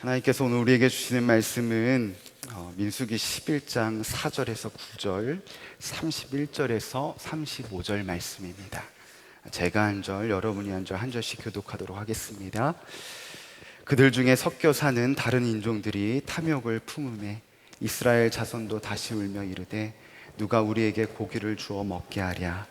하나님께서 오늘 우리에게 주시는 말씀은 민수기 11장 4절에서 9절, 31절에서 35절 말씀입니다. 제가 한 절, 여러분이 한 절, 한 절씩 교독하도록 하겠습니다. 그들 중에 섞여 사는 다른 인종들이 탐욕을 품으매 이스라엘 자손도 다시 울며 이르되 누가 우리에게 고기를 주어 먹게 하랴.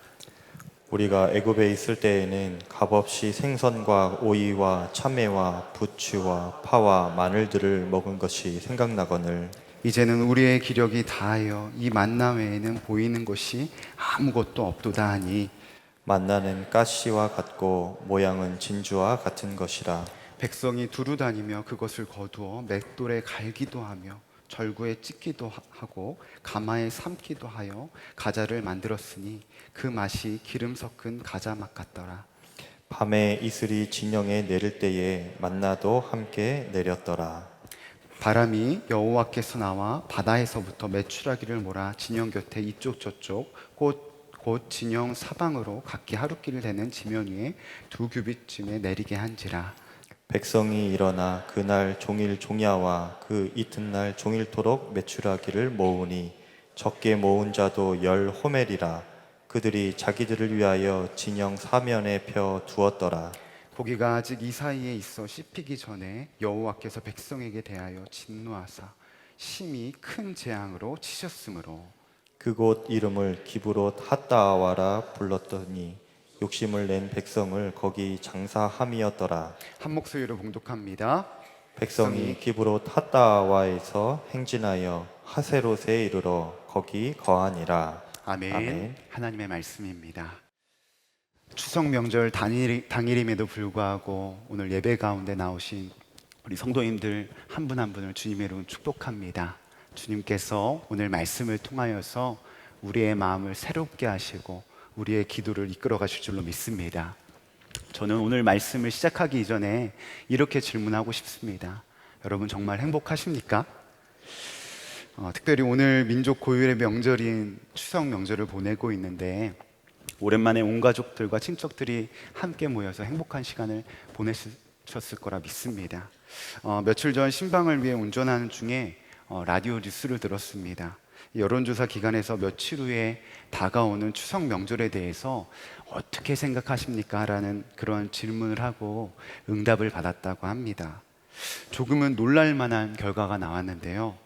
우리가 애굽에 있을 때에는 값없이 생선과 오이와 참외와 부추와 파와 마늘들을 먹은 것이 생각나거늘 이제는 우리의 기력이 다하여 이 만나 외에는 보이는 것이 아무것도 없도다 하니 만나는 가시와 같고 모양은 진주와 같은 것이라. 백성이 두루 다니며 그것을 거두어 맷돌에 갈기도 하며 절구에 찢기도 하고 가마에 삶기도 하여 가자를 만들었으니 그 맛이 기름 섞은 가자 맛 같더라. 밤에 이슬이 진영에 내릴 때에 만나도 함께 내렸더라. 바람이 여호와께서 나와 바다에서부터 메추라기를 몰아 진영 곁에 이쪽 저쪽 곧 진영 사방으로 각기 하루길 되는 지면 위에 2규빗쯤에 내리게 한지라. 백성이 일어나 그날 종일 종야와 그 이튿날 종일토록 메추라기를 모으니 적게 모은 자도 10호멜이라. 그들이 자기들을 위하여 진영 사면에 펴 두었더라. 고기가 아직 이 사이에 있어 씹히기 전에 여호와께서 백성에게 대하여 진노하사 심히 큰 재앙으로 치셨으므로 그곳 이름을 기브롯 핫다와라 불렀더니 욕심을 낸 백성을 거기 장사함이었더라. 한 목소리로 봉독합니다. 백성이 기브롯 핫다와에서 행진하여 하세롯에 이르러 거기 거하니라. 아멘. 아멘. 하나님의 말씀입니다. 추석 명절 당일임에도 불구하고 오늘 예배 가운데 나오신 우리 성도님들 한 분 한 분을 주님의 이름으로 축복합니다. 주님께서 오늘 말씀을 통하여서 우리의 마음을 새롭게 하시고 우리의 기도를 이끌어 가실 줄로 믿습니다. 저는 오늘 말씀을 시작하기 이전에 이렇게 질문하고 싶습니다. 여러분 정말 행복하십니까? 특별히 오늘 민족 고유의 명절인 추석 명절을 보내고 있는데 오랜만에 온 가족들과 친척들이 함께 모여서 행복한 시간을 보내셨을 거라 믿습니다. 며칠 전 신방을 위해 운전하는 중에 라디오 뉴스를 들었습니다. 여론조사 기관에서 며칠 후에 다가오는 추석 명절에 대해서 어떻게 생각하십니까? 라는 그런 질문을 하고 응답을 받았다고 합니다. 조금은 놀랄만한 결과가 나왔는데요.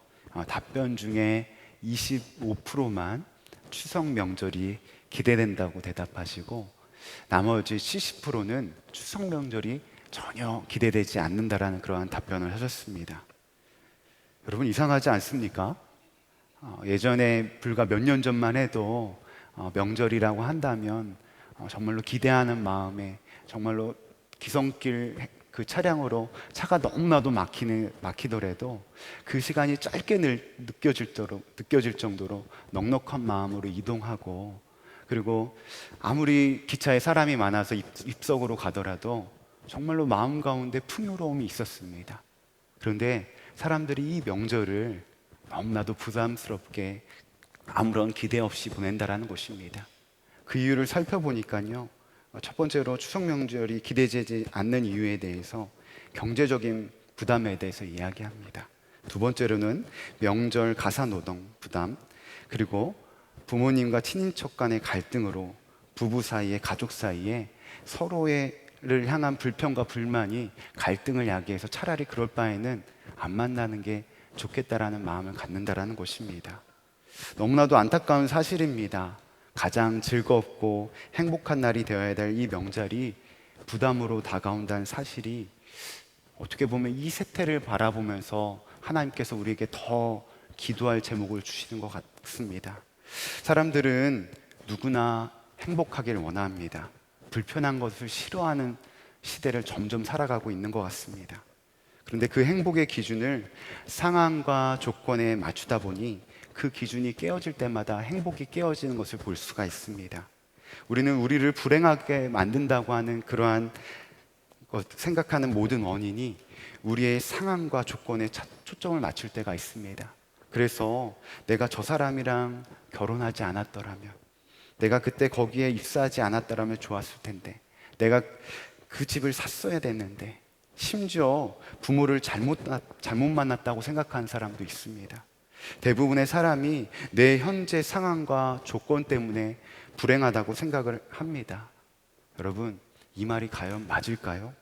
답변 중에 25%만 추석 명절이 기대된다고 대답하시고 나머지 70%는 추석 명절이 전혀 기대되지 않는다라는 그러한 답변을 하셨습니다. 여러분 이상하지 않습니까? 예전에 불과 몇 년 전만 해도 명절이라고 한다면 정말로 기대하는 마음에 정말로 기성길 그 차량으로 차가 너무나도 막히더라도 그 시간이 짧게 느껴질 정도로 넉넉한 마음으로 이동하고 그리고 아무리 기차에 사람이 많아서 입석으로 가더라도 정말로 마음 가운데 풍요로움이 있었습니다. 그런데 사람들이 이 명절을 너무나도 부담스럽게 아무런 기대 없이 보낸다라는 것입니다. 그 이유를 살펴보니까요. 첫 번째로 추석 명절이 기대되지 않는 이유에 대해서 경제적인 부담에 대해서 이야기합니다. 두 번째로는 명절 가사노동 부담, 그리고 부모님과 친인척 간의 갈등으로 부부 사이에 가족 사이에 서로를 향한 불평과 불만이 갈등을 야기해서 차라리 그럴 바에는 안 만나는 게 좋겠다라는 마음을 갖는다라는 것입니다. 너무나도 안타까운 사실입니다. 가장 즐겁고 행복한 날이 되어야 될 이 명절이 부담으로 다가온다는 사실이 어떻게 보면 이 세태를 바라보면서 하나님께서 우리에게 더 기도할 제목을 주시는 것 같습니다. 사람들은 누구나 행복하기를 원합니다. 불편한 것을 싫어하는 시대를 점점 살아가고 있는 것 같습니다. 그런데 그 행복의 기준을 상황과 조건에 맞추다 보니 그 기준이 깨어질 때마다 행복이 깨어지는 것을 볼 수가 있습니다. 우리는 우리를 불행하게 만든다고 하는 그러한 생각하는 모든 원인이 우리의 상황과 조건에 초점을 맞출 때가 있습니다. 그래서 내가 저 사람이랑 결혼하지 않았더라면, 내가 그때 거기에 입사하지 않았더라면 좋았을 텐데, 내가 그 집을 샀어야 됐는데, 심지어 부모를 잘못 만났다고 생각하는 사람도 있습니다. 대부분의 사람이 내 현재 상황과 조건 때문에 불행하다고 생각을 합니다. 여러분, 이 말이 과연 맞을까요?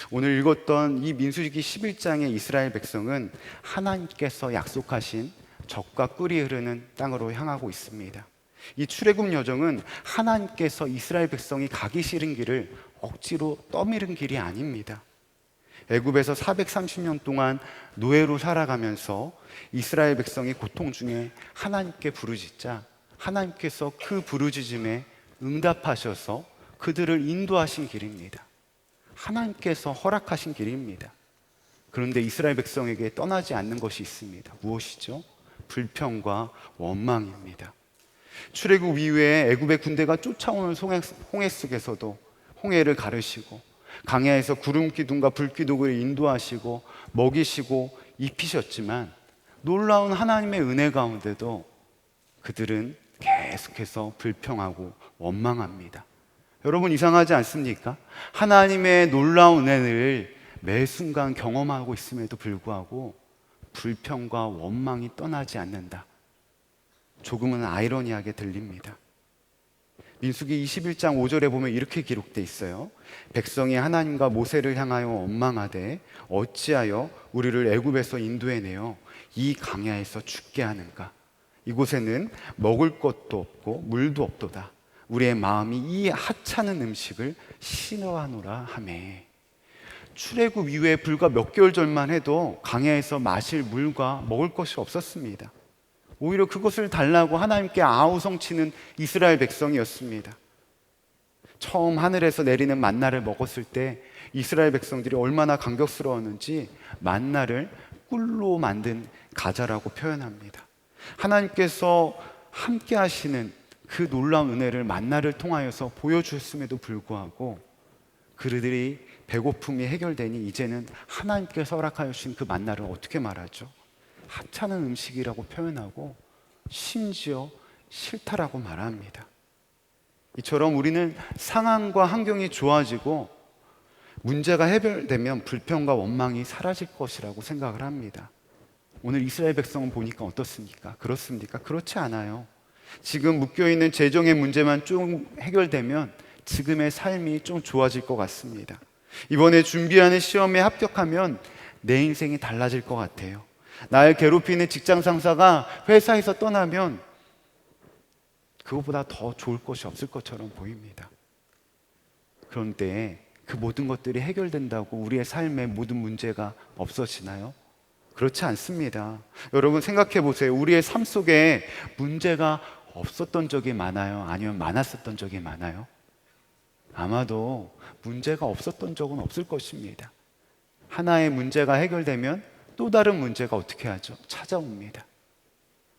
오늘 읽었던 이 민수기 11장의 이스라엘 백성은 하나님께서 약속하신 젖과 꿀이 흐르는 땅으로 향하고 있습니다. 이 출애굽 여정은 하나님께서 이스라엘 백성이 가기 싫은 길을 억지로 떠미른 길이 아닙니다. 애굽에서 430년 동안 노예로 살아가면서 이스라엘 백성이 고통 중에 하나님께 부르짖자 하나님께서 그 부르짖음에 응답하셔서 그들을 인도하신 길입니다. 하나님께서 허락하신 길입니다. 그런데 이스라엘 백성에게 떠나지 않는 것이 있습니다. 무엇이죠? 불평과 원망입니다. 출애굽 이후에 애굽의 군대가 쫓아오는 홍해 속에서도 홍해를 가르시고 강야에서 구름 기둥과 불 기둥을 인도하시고 먹이시고 입히셨지만 놀라운 하나님의 은혜 가운데도 그들은 계속해서 불평하고 원망합니다. 여러분, 이상하지 않습니까? 하나님의 놀라운 은혜를 매 순간 경험하고 있음에도 불구하고 불평과 원망이 떠나지 않는다. 조금은 아이러니하게 들립니다. 민수기 21장 5절에 보면 이렇게 기록되어 있어요. 백성이 하나님과 모세를 향하여 원망하되 어찌하여 우리를 애굽에서 인도해내어 이 강야에서 죽게 하는가? 이곳에는 먹을 것도 없고 물도 없도다. 우리의 마음이 이 하찮은 음식을 싫어하노라 하매. 출애굽 이후에 불과 몇 개월 전만 해도 강야에서 마실 물과 먹을 것이 없었습니다. 오히려 그것을 달라고 하나님께 아우성치는 이스라엘 백성이었습니다. 처음 하늘에서 내리는 만나를 먹었을 때 이스라엘 백성들이 얼마나 감격스러웠는지 만나를 꿀로 만든 가자라고 표현합니다. 하나님께서 함께 하시는 그 놀라운 은혜를 만나를 통하여서 보여주셨음에도 불구하고 그들이 배고픔이 해결되니 이제는 하나님께서 허락하여 주신 그 만나를 어떻게 말하죠? 하찮은 음식이라고 표현하고 심지어 싫다라고 말합니다. 이처럼 우리는 상황과 환경이 좋아지고 문제가 해결되면 불평과 원망이 사라질 것이라고 생각을 합니다. 오늘 이스라엘 백성은 보니까 어떻습니까? 그렇습니까? 그렇지 않아요. 지금 묶여있는 재정의 문제만 좀 해결되면 지금의 삶이 좀 좋아질 것 같습니다. 이번에 준비하는 시험에 합격하면 내 인생이 달라질 것 같아요. 날 괴롭히는 직장 상사가 회사에서 떠나면 그것보다 더 좋을 것이 없을 것처럼 보입니다. 그런데 그 모든 것들이 해결된다고 우리의 삶의 모든 문제가 없어지나요? 그렇지 않습니다. 여러분 생각해 보세요. 우리의 삶 속에 문제가 없었던 적이 많아요? 아니면 많았었던 적이 많아요? 아마도 문제가 없었던 적은 없을 것입니다. 하나의 문제가 해결되면 또 다른 문제가 어떻게 하죠? 찾아옵니다.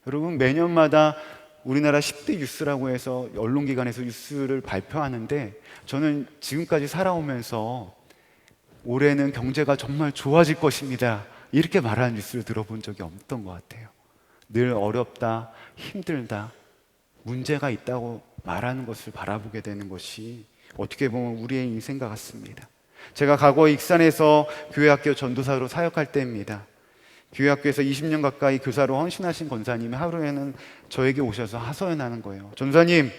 여러분 매년마다 우리나라 10대 뉴스라고 해서 언론기관에서 뉴스를 발표하는데 저는 지금까지 살아오면서 올해는 경제가 정말 좋아질 것입니다. 이렇게 말하는 뉴스를 들어본 적이 없던 것 같아요. 늘 어렵다, 힘들다, 문제가 있다고 말하는 것을 바라보게 되는 것이 어떻게 보면 우리의 인생과 같습니다. 제가 과거 익산에서 교회학교 전도사로 사역할 때입니다. 교회학교에서 20년 가까이 교사로 헌신하신 권사님이 하루에는 저에게 오셔서 하소연하는 거예요. 전도사님,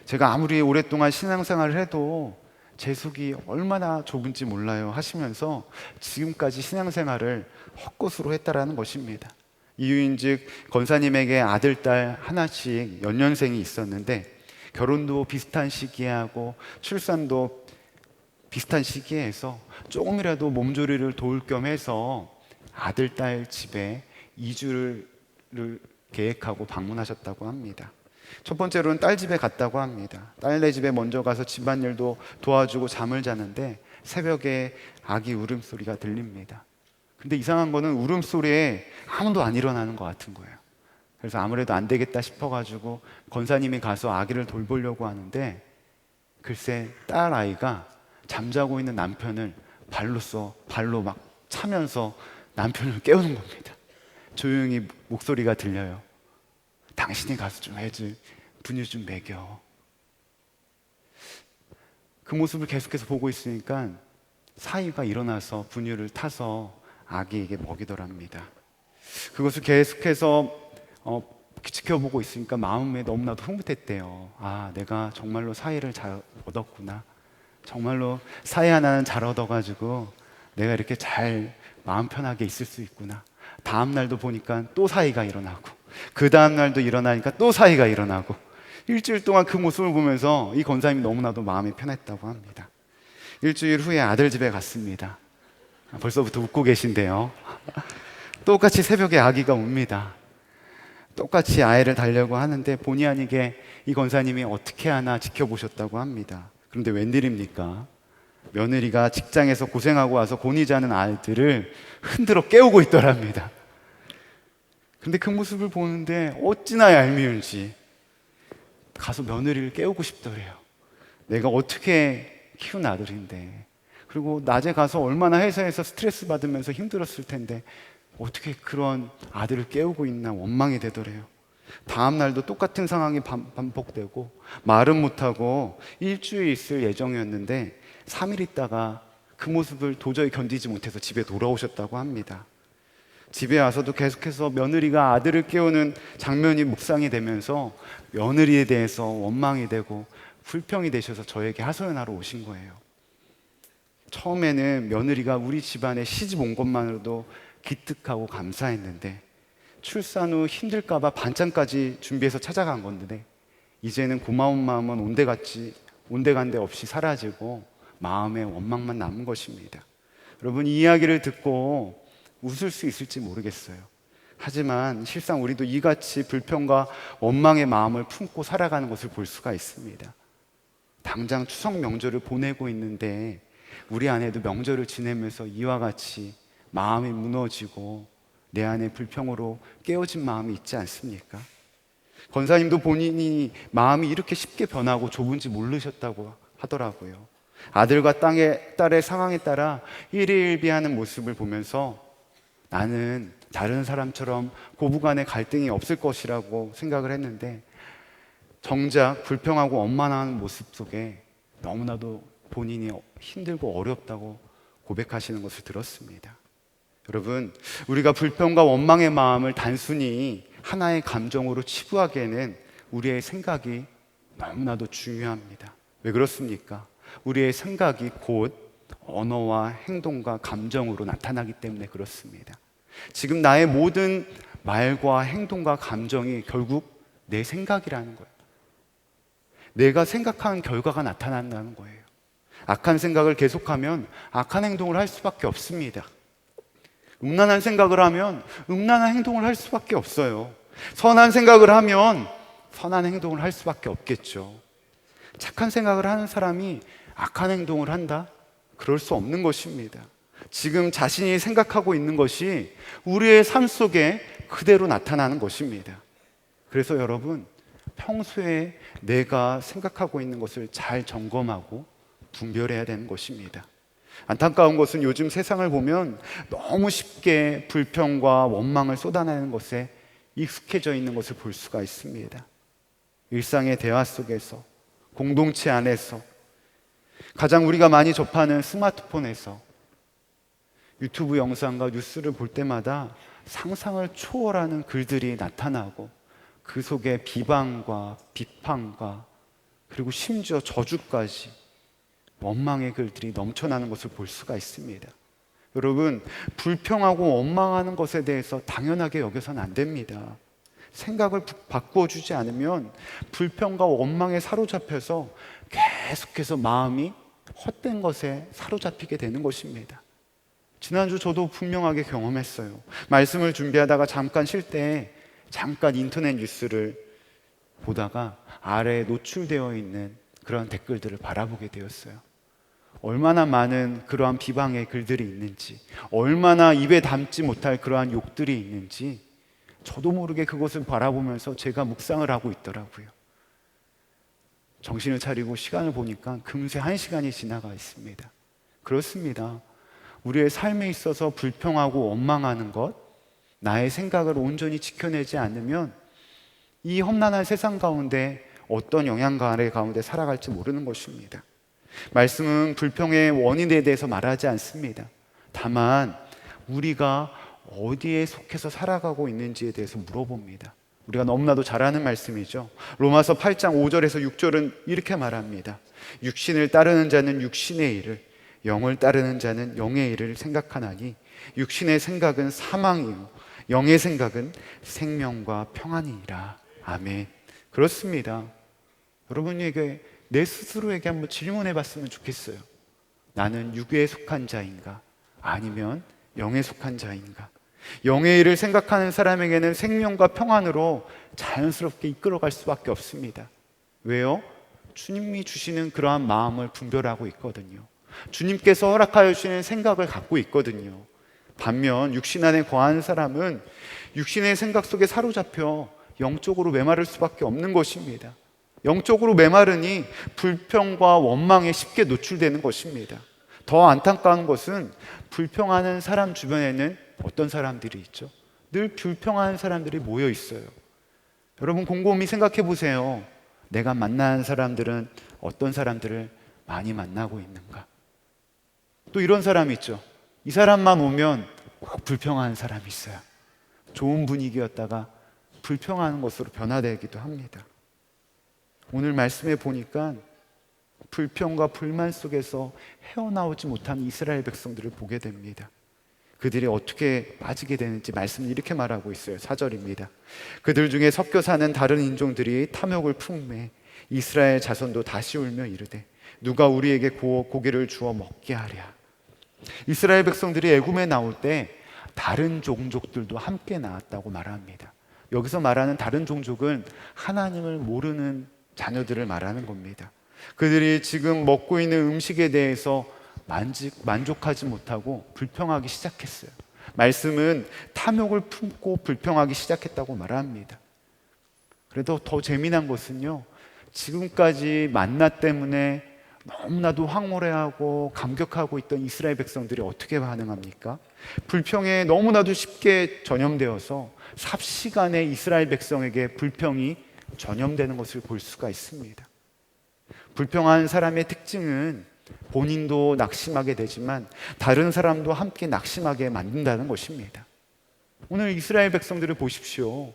제가 아무리 오랫동안 신앙생활을 해도 제 속이 얼마나 좁은지 몰라요 하시면서 지금까지 신앙생활을 헛것으로 했다라는 것입니다. 이유인즉 권사님에게 아들, 딸 하나씩 연년생이 있었는데 결혼도 비슷한 시기에 하고 출산도 비슷한 시기에 해서 조금이라도 몸조리를 도울 겸 해서 아들, 딸 집에 이주를 계획하고 방문하셨다고 합니다. 첫 번째로는 딸 집에 갔다고 합니다. 딸네 집에 먼저 가서 집안일도 도와주고 잠을 자는데 새벽에 아기 울음소리가 들립니다. 근데 이상한 거는 울음소리에 아무도 안 일어나는 것 같은 거예요. 그래서 아무래도 안 되겠다 싶어가지고 권사님이 가서 아기를 돌보려고 하는데 글쎄 딸 아이가 잠자고 있는 남편을 발로 막 차면서 남편을 깨우는 겁니다. 조용히 목소리가 들려요. 당신이 가서 좀 해줄 분유 좀 먹여. 그 모습을 계속해서 보고 있으니까 사위가 일어나서 분유를 타서 아기에게 먹이더랍니다. 그것을 계속해서 지켜보고 있으니까 마음에 너무나도 흐뭇했대요. 아, 내가 정말로 사위를 잘 얻었구나. 정말로 사위 하나는 잘 얻어가지고 내가 이렇게 잘 마음 편하게 있을 수 있구나. 다음 날도 보니까 또 사위가 일어나고, 그 다음 날도 일어나니까 또 사위가 일어나고, 일주일 동안 그 모습을 보면서 이 권사님이 너무나도 마음이 편했다고 합니다. 일주일 후에 아들 집에 갔습니다. 벌써부터 웃고 계신데요. 똑같이 새벽에 아기가 웁니다. 똑같이 아이를 달려고 하는데 본의 아니게 이 권사님이 어떻게 하나 지켜보셨다고 합니다. 그런데 웬일입니까? 며느리가 직장에서 고생하고 와서 곤히 자는 아이들을 흔들어 깨우고 있더랍니다. 근데 그 모습을 보는데 어찌나 얄미운지 가서 며느리를 깨우고 싶더래요. 내가 어떻게 키운 아들인데, 그리고 낮에 가서 얼마나 회사에서 스트레스 받으면서 힘들었을 텐데 어떻게 그런 아들을 깨우고 있나 원망이 되더래요. 다음 날도 똑같은 상황이 반복되고 말은 못하고 일주일 있을 예정이었는데 3일 있다가 그 모습을 도저히 견디지 못해서 집에 돌아오셨다고 합니다. 집에 와서도 계속해서 며느리가 아들을 깨우는 장면이 묵상이 되면서 며느리에 대해서 원망이 되고 불평이 되셔서 저에게 하소연하러 오신 거예요. 처음에는 며느리가 우리 집안에 시집 온 것만으로도 기특하고 감사했는데 출산 후 힘들까봐 반찬까지 준비해서 찾아간 건데 이제는 고마운 마음은 온데간데 없이 사라지고 마음에 원망만 남은 것입니다. 여러분, 이 이야기를 듣고 웃을 수 있을지 모르겠어요. 하지만 실상 우리도 이같이 불평과 원망의 마음을 품고 살아가는 것을 볼 수가 있습니다. 당장 추석 명절을 보내고 있는데 우리 안에도 명절을 지내면서 이와 같이 마음이 무너지고 내 안에 불평으로 깨어진 마음이 있지 않습니까? 권사님도 본인이 마음이 이렇게 쉽게 변하고 좁은지 모르셨다고 하더라고요. 아들과 딸의 상황에 따라 일희일비하는 모습을 보면서 나는 다른 사람처럼 고부간의 갈등이 없을 것이라고 생각을 했는데 정작 불평하고 원망하는 모습 속에 너무나도 본인이 힘들고 어렵다고 고백하시는 것을 들었습니다. 여러분, 우리가 불평과 원망의 마음을 단순히 하나의 감정으로 치부하기에는 우리의 생각이 너무나도 중요합니다. 왜 그렇습니까? 우리의 생각이 곧 언어와 행동과 감정으로 나타나기 때문에 그렇습니다. 지금 나의 모든 말과 행동과 감정이 결국 내 생각이라는 거예요. 내가 생각한 결과가 나타난다는 거예요. 악한 생각을 계속하면 악한 행동을 할 수밖에 없습니다. 음란한 생각을 하면 음란한 행동을 할 수밖에 없어요. 선한 생각을 하면 선한 행동을 할 수밖에 없겠죠. 착한 생각을 하는 사람이 악한 행동을 한다? 그럴 수 없는 것입니다. 지금 자신이 생각하고 있는 것이 우리의 삶 속에 그대로 나타나는 것입니다. 그래서 여러분, 평소에 내가 생각하고 있는 것을 잘 점검하고 분별해야 되는 것입니다. 안타까운 것은 요즘 세상을 보면 너무 쉽게 불평과 원망을 쏟아내는 것에 익숙해져 있는 것을 볼 수가 있습니다. 일상의 대화 속에서, 공동체 안에서, 가장 우리가 많이 접하는 스마트폰에서 유튜브 영상과 뉴스를 볼 때마다 상상을 초월하는 글들이 나타나고 그 속에 비방과 비판과 그리고 심지어 저주까지 원망의 글들이 넘쳐나는 것을 볼 수가 있습니다. 여러분, 불평하고 원망하는 것에 대해서 당연하게 여겨서는 안 됩니다. 생각을 바꾸어 주지 않으면 불평과 원망에 사로잡혀서 계속해서 마음이 헛된 것에 사로잡히게 되는 것입니다. 지난주 저도 분명하게 경험했어요. 말씀을 준비하다가 잠깐 쉴 때 잠깐 인터넷 뉴스를 보다가 아래에 노출되어 있는 그런 댓글들을 바라보게 되었어요. 얼마나 많은 그러한 비방의 글들이 있는지, 얼마나 입에 담지 못할 그러한 욕들이 있는지 저도 모르게 그것을 바라보면서 제가 묵상을 하고 있더라고요. 정신을 차리고 시간을 보니까 금세 1시간이 지나가 있습니다. 그렇습니다. 우리의 삶에 있어서 불평하고 원망하는 것, 나의 생각을 온전히 지켜내지 않으면 이 험난한 세상 가운데 어떤 영향 아래 가운데 살아갈지 모르는 것입니다. 말씀은 불평의 원인에 대해서 말하지 않습니다. 다만 우리가 어디에 속해서 살아가고 있는지에 대해서 물어봅니다. 우리가 너무나도 잘 아는 말씀이죠. 로마서 8장 5절에서 6절은 이렇게 말합니다. 육신을 따르는 자는 육신의 일을, 영을 따르는 자는 영의 일을 생각하나니 육신의 생각은 사망이요 영의 생각은 생명과 평안이니라. 아멘. 그렇습니다. 여러분에게 내 스스로에게 한번 질문해 봤으면 좋겠어요. 나는 육에 속한 자인가? 아니면 영에 속한 자인가? 영의 일을 생각하는 사람에게는 생명과 평안으로 자연스럽게 이끌어갈 수밖에 없습니다. 왜요? 주님이 주시는 그러한 마음을 분별하고 있거든요. 주님께서 허락하여 주시는 생각을 갖고 있거든요. 반면 육신 안에 거하는 사람은 육신의 생각 속에 사로잡혀 영적으로 메마를 수밖에 없는 것입니다. 영적으로 메마르니 불평과 원망에 쉽게 노출되는 것입니다. 더 안타까운 것은 불평하는 사람 주변에는 어떤 사람들이 있죠? 늘 불평하는 사람들이 모여 있어요. 여러분 곰곰이 생각해 보세요. 내가 만나는 사람들은 어떤 사람들을 많이 만나고 있는가? 또 이런 사람이 있죠. 이 사람만 오면 꼭 불평하는 사람이 있어요. 좋은 분위기였다가 불평하는 것으로 변화되기도 합니다. 오늘 말씀에 보니까 불평과 불만 속에서 헤어나오지 못한 이스라엘 백성들을 보게 됩니다. 그들이 어떻게 빠지게 되는지 말씀은 이렇게 말하고 있어요. 4절입니다. 그들 중에 섞여 사는 다른 인종들이 탐욕을 품매 이스라엘 자손도 다시 울며 이르되 누가 우리에게 고기를 주어 먹게 하랴. 이스라엘 백성들이 애굽에 나올 때 다른 종족들도 함께 나왔다고 말합니다. 여기서 말하는 다른 종족은 하나님을 모르는 자녀들을 말하는 겁니다. 그들이 지금 먹고 있는 음식에 대해서 만족하지 못하고 불평하기 시작했어요. 말씀은 탐욕을 품고 불평하기 시작했다고 말합니다. 그래도 더 재미난 것은요, 지금까지 만나 때문에 너무나도 황홀해하고 감격하고 있던 이스라엘 백성들이 어떻게 반응합니까? 불평에 너무나도 쉽게 전염되어서 삽시간에 이스라엘 백성에게 불평이 전염되는 것을 볼 수가 있습니다. 불평한 사람의 특징은 본인도 낙심하게 되지만 다른 사람도 함께 낙심하게 만든다는 것입니다. 오늘 이스라엘 백성들을 보십시오.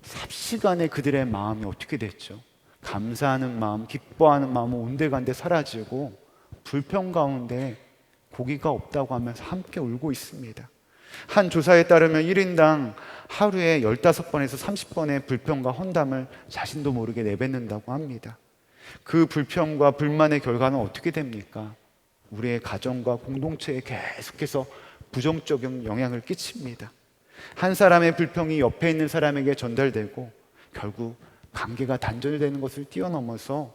삽시간에 그들의 마음이 어떻게 됐죠? 감사하는 마음, 기뻐하는 마음은 온데간데 사라지고 불평 가운데 고기가 없다고 하면서 함께 울고 있습니다. 한 조사에 따르면 1인당 하루에 15번에서 30번의 불평과 헌담을 자신도 모르게 내뱉는다고 합니다. 그 불평과 불만의 결과는 어떻게 됩니까? 우리의 가정과 공동체에 계속해서 부정적인 영향을 끼칩니다. 한 사람의 불평이 옆에 있는 사람에게 전달되고 결국 관계가 단절되는 것을 뛰어넘어서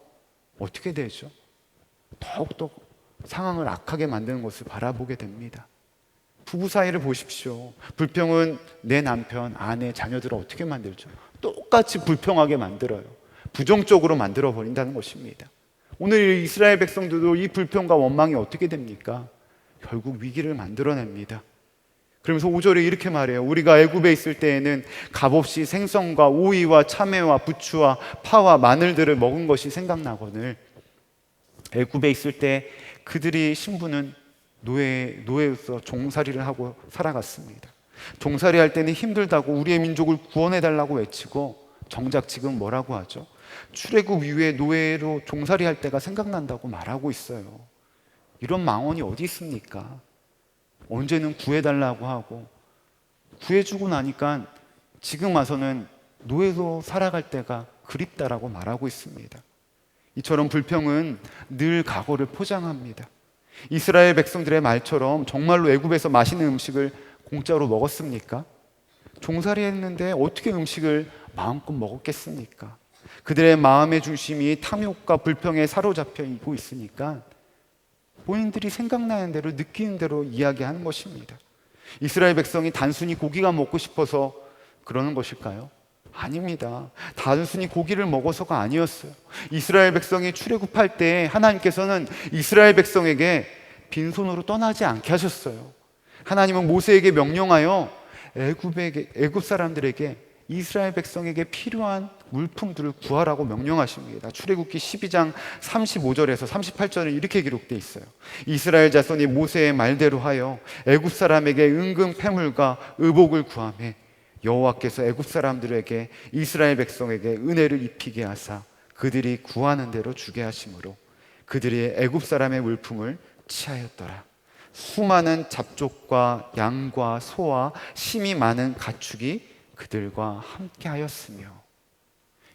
어떻게 되죠? 더욱더 상황을 악하게 만드는 것을 바라보게 됩니다. 부부 사이를 보십시오. 불평은 내 남편, 아내, 자녀들을 어떻게 만들죠? 똑같이 불평하게 만들어요. 부정적으로 만들어 버린다는 것입니다. 오늘 이스라엘 백성들도 이 불평과 원망이 어떻게 됩니까? 결국 위기를 만들어냅니다. 그러면서 5절에 이렇게 말해요. 우리가 애굽에 있을 때에는 값없이 생선과 오이와 참외와 부추와 파와 마늘들을 먹은 것이 생각나거늘 애굽에 있을 때 그들이 신부는 노예로서 종살이를 하고 살아갔습니다. 종살이 할 때는 힘들다고 우리의 민족을 구원해달라고 외치고 정작 지금 뭐라고 하죠? 출애굽 이후에 노예로 종살이 할 때가 생각난다고 말하고 있어요. 이런 망언이 어디 있습니까? 언제는 구해달라고 하고 구해주고 나니까 지금 와서는 노예로 살아갈 때가 그립다라고 말하고 있습니다. 이처럼 불평은 늘 과거를 포장합니다. 이스라엘 백성들의 말처럼 정말로 애굽에서 맛있는 음식을 공짜로 먹었습니까? 종살이 했는데 어떻게 음식을 마음껏 먹었겠습니까? 그들의 마음의 중심이 탐욕과 불평에 사로잡혀 있고 있으니까 본인들이 생각나는 대로 느끼는 대로 이야기하는 것입니다. 이스라엘 백성이 단순히 고기가 먹고 싶어서 그러는 것일까요? 아닙니다. 단순히 고기를 먹어서가 아니었어요. 이스라엘 백성이 출애굽할 때 하나님께서는 이스라엘 백성에게 빈손으로 떠나지 않게 하셨어요. 하나님은 모세에게 명령하여 애굽 사람들에게 이스라엘 백성에게 필요한 물품들을 구하라고 명령하십니다. 출애굽기 12장 35절에서 38절에 이렇게 기록되어 있어요. 이스라엘 자손이 모세의 말대로 하여 애굽 사람에게 은금 패물과 의복을 구하매 여호와께서 애굽 사람들에게 이스라엘 백성에게 은혜를 입히게 하사 그들이 구하는 대로 주게 하심으로 그들이 애굽 사람의 물품을 취하였더라. 수많은 잡족과 양과 소와 심이 많은 가축이 그들과 함께 하였으며,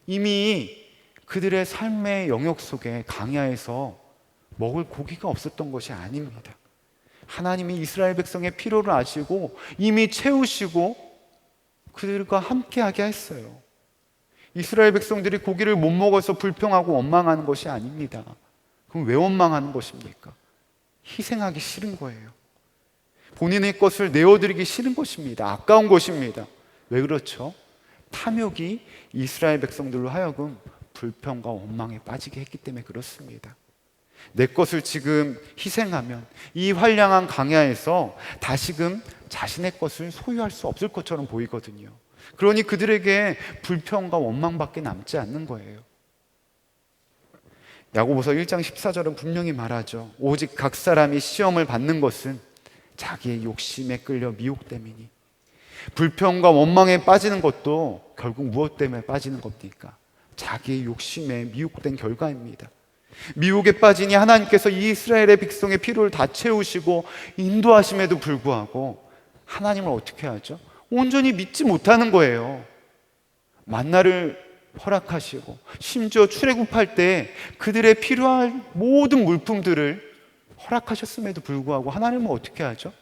이미 그들의 삶의 영역 속에 광야에서 먹을 고기가 없었던 것이 아닙니다. 하나님이 이스라엘 백성의 필요를 아시고 이미 채우시고 그들과 함께하게 했어요. 이스라엘 백성들이 고기를 못 먹어서 불평하고 원망하는 것이 아닙니다. 그럼 왜 원망하는 것입니까? 희생하기 싫은 거예요. 본인의 것을 내어드리기 싫은 것입니다. 아까운 것입니다. 왜 그렇죠? 탐욕이 이스라엘 백성들로 하여금 불평과 원망에 빠지게 했기 때문에 그렇습니다. 내 것을 지금 희생하면 이 황량한 광야에서 다시금 자신의 것을 소유할 수 없을 것처럼 보이거든요. 그러니 그들에게 불평과 원망밖에 남지 않는 거예요. 야고보서 1장 14절은 분명히 말하죠. 오직 각 사람이 시험을 받는 것은 자기의 욕심에 끌려 미혹됨이니. 불평과 원망에 빠지는 것도 결국 무엇 때문에 빠지는 겁니까? 자기의 욕심에 미혹된 결과입니다. 미혹에 빠지니 하나님께서 이스라엘의 백성의 필요를 다 채우시고 인도하심에도 불구하고 하나님을 어떻게 하죠? 온전히 믿지 못하는 거예요. 만나를 허락하시고 심지어 출애굽할 때 그들의 필요한 모든 물품들을 허락하셨음에도 불구하고 하나님은 어떻게 하죠?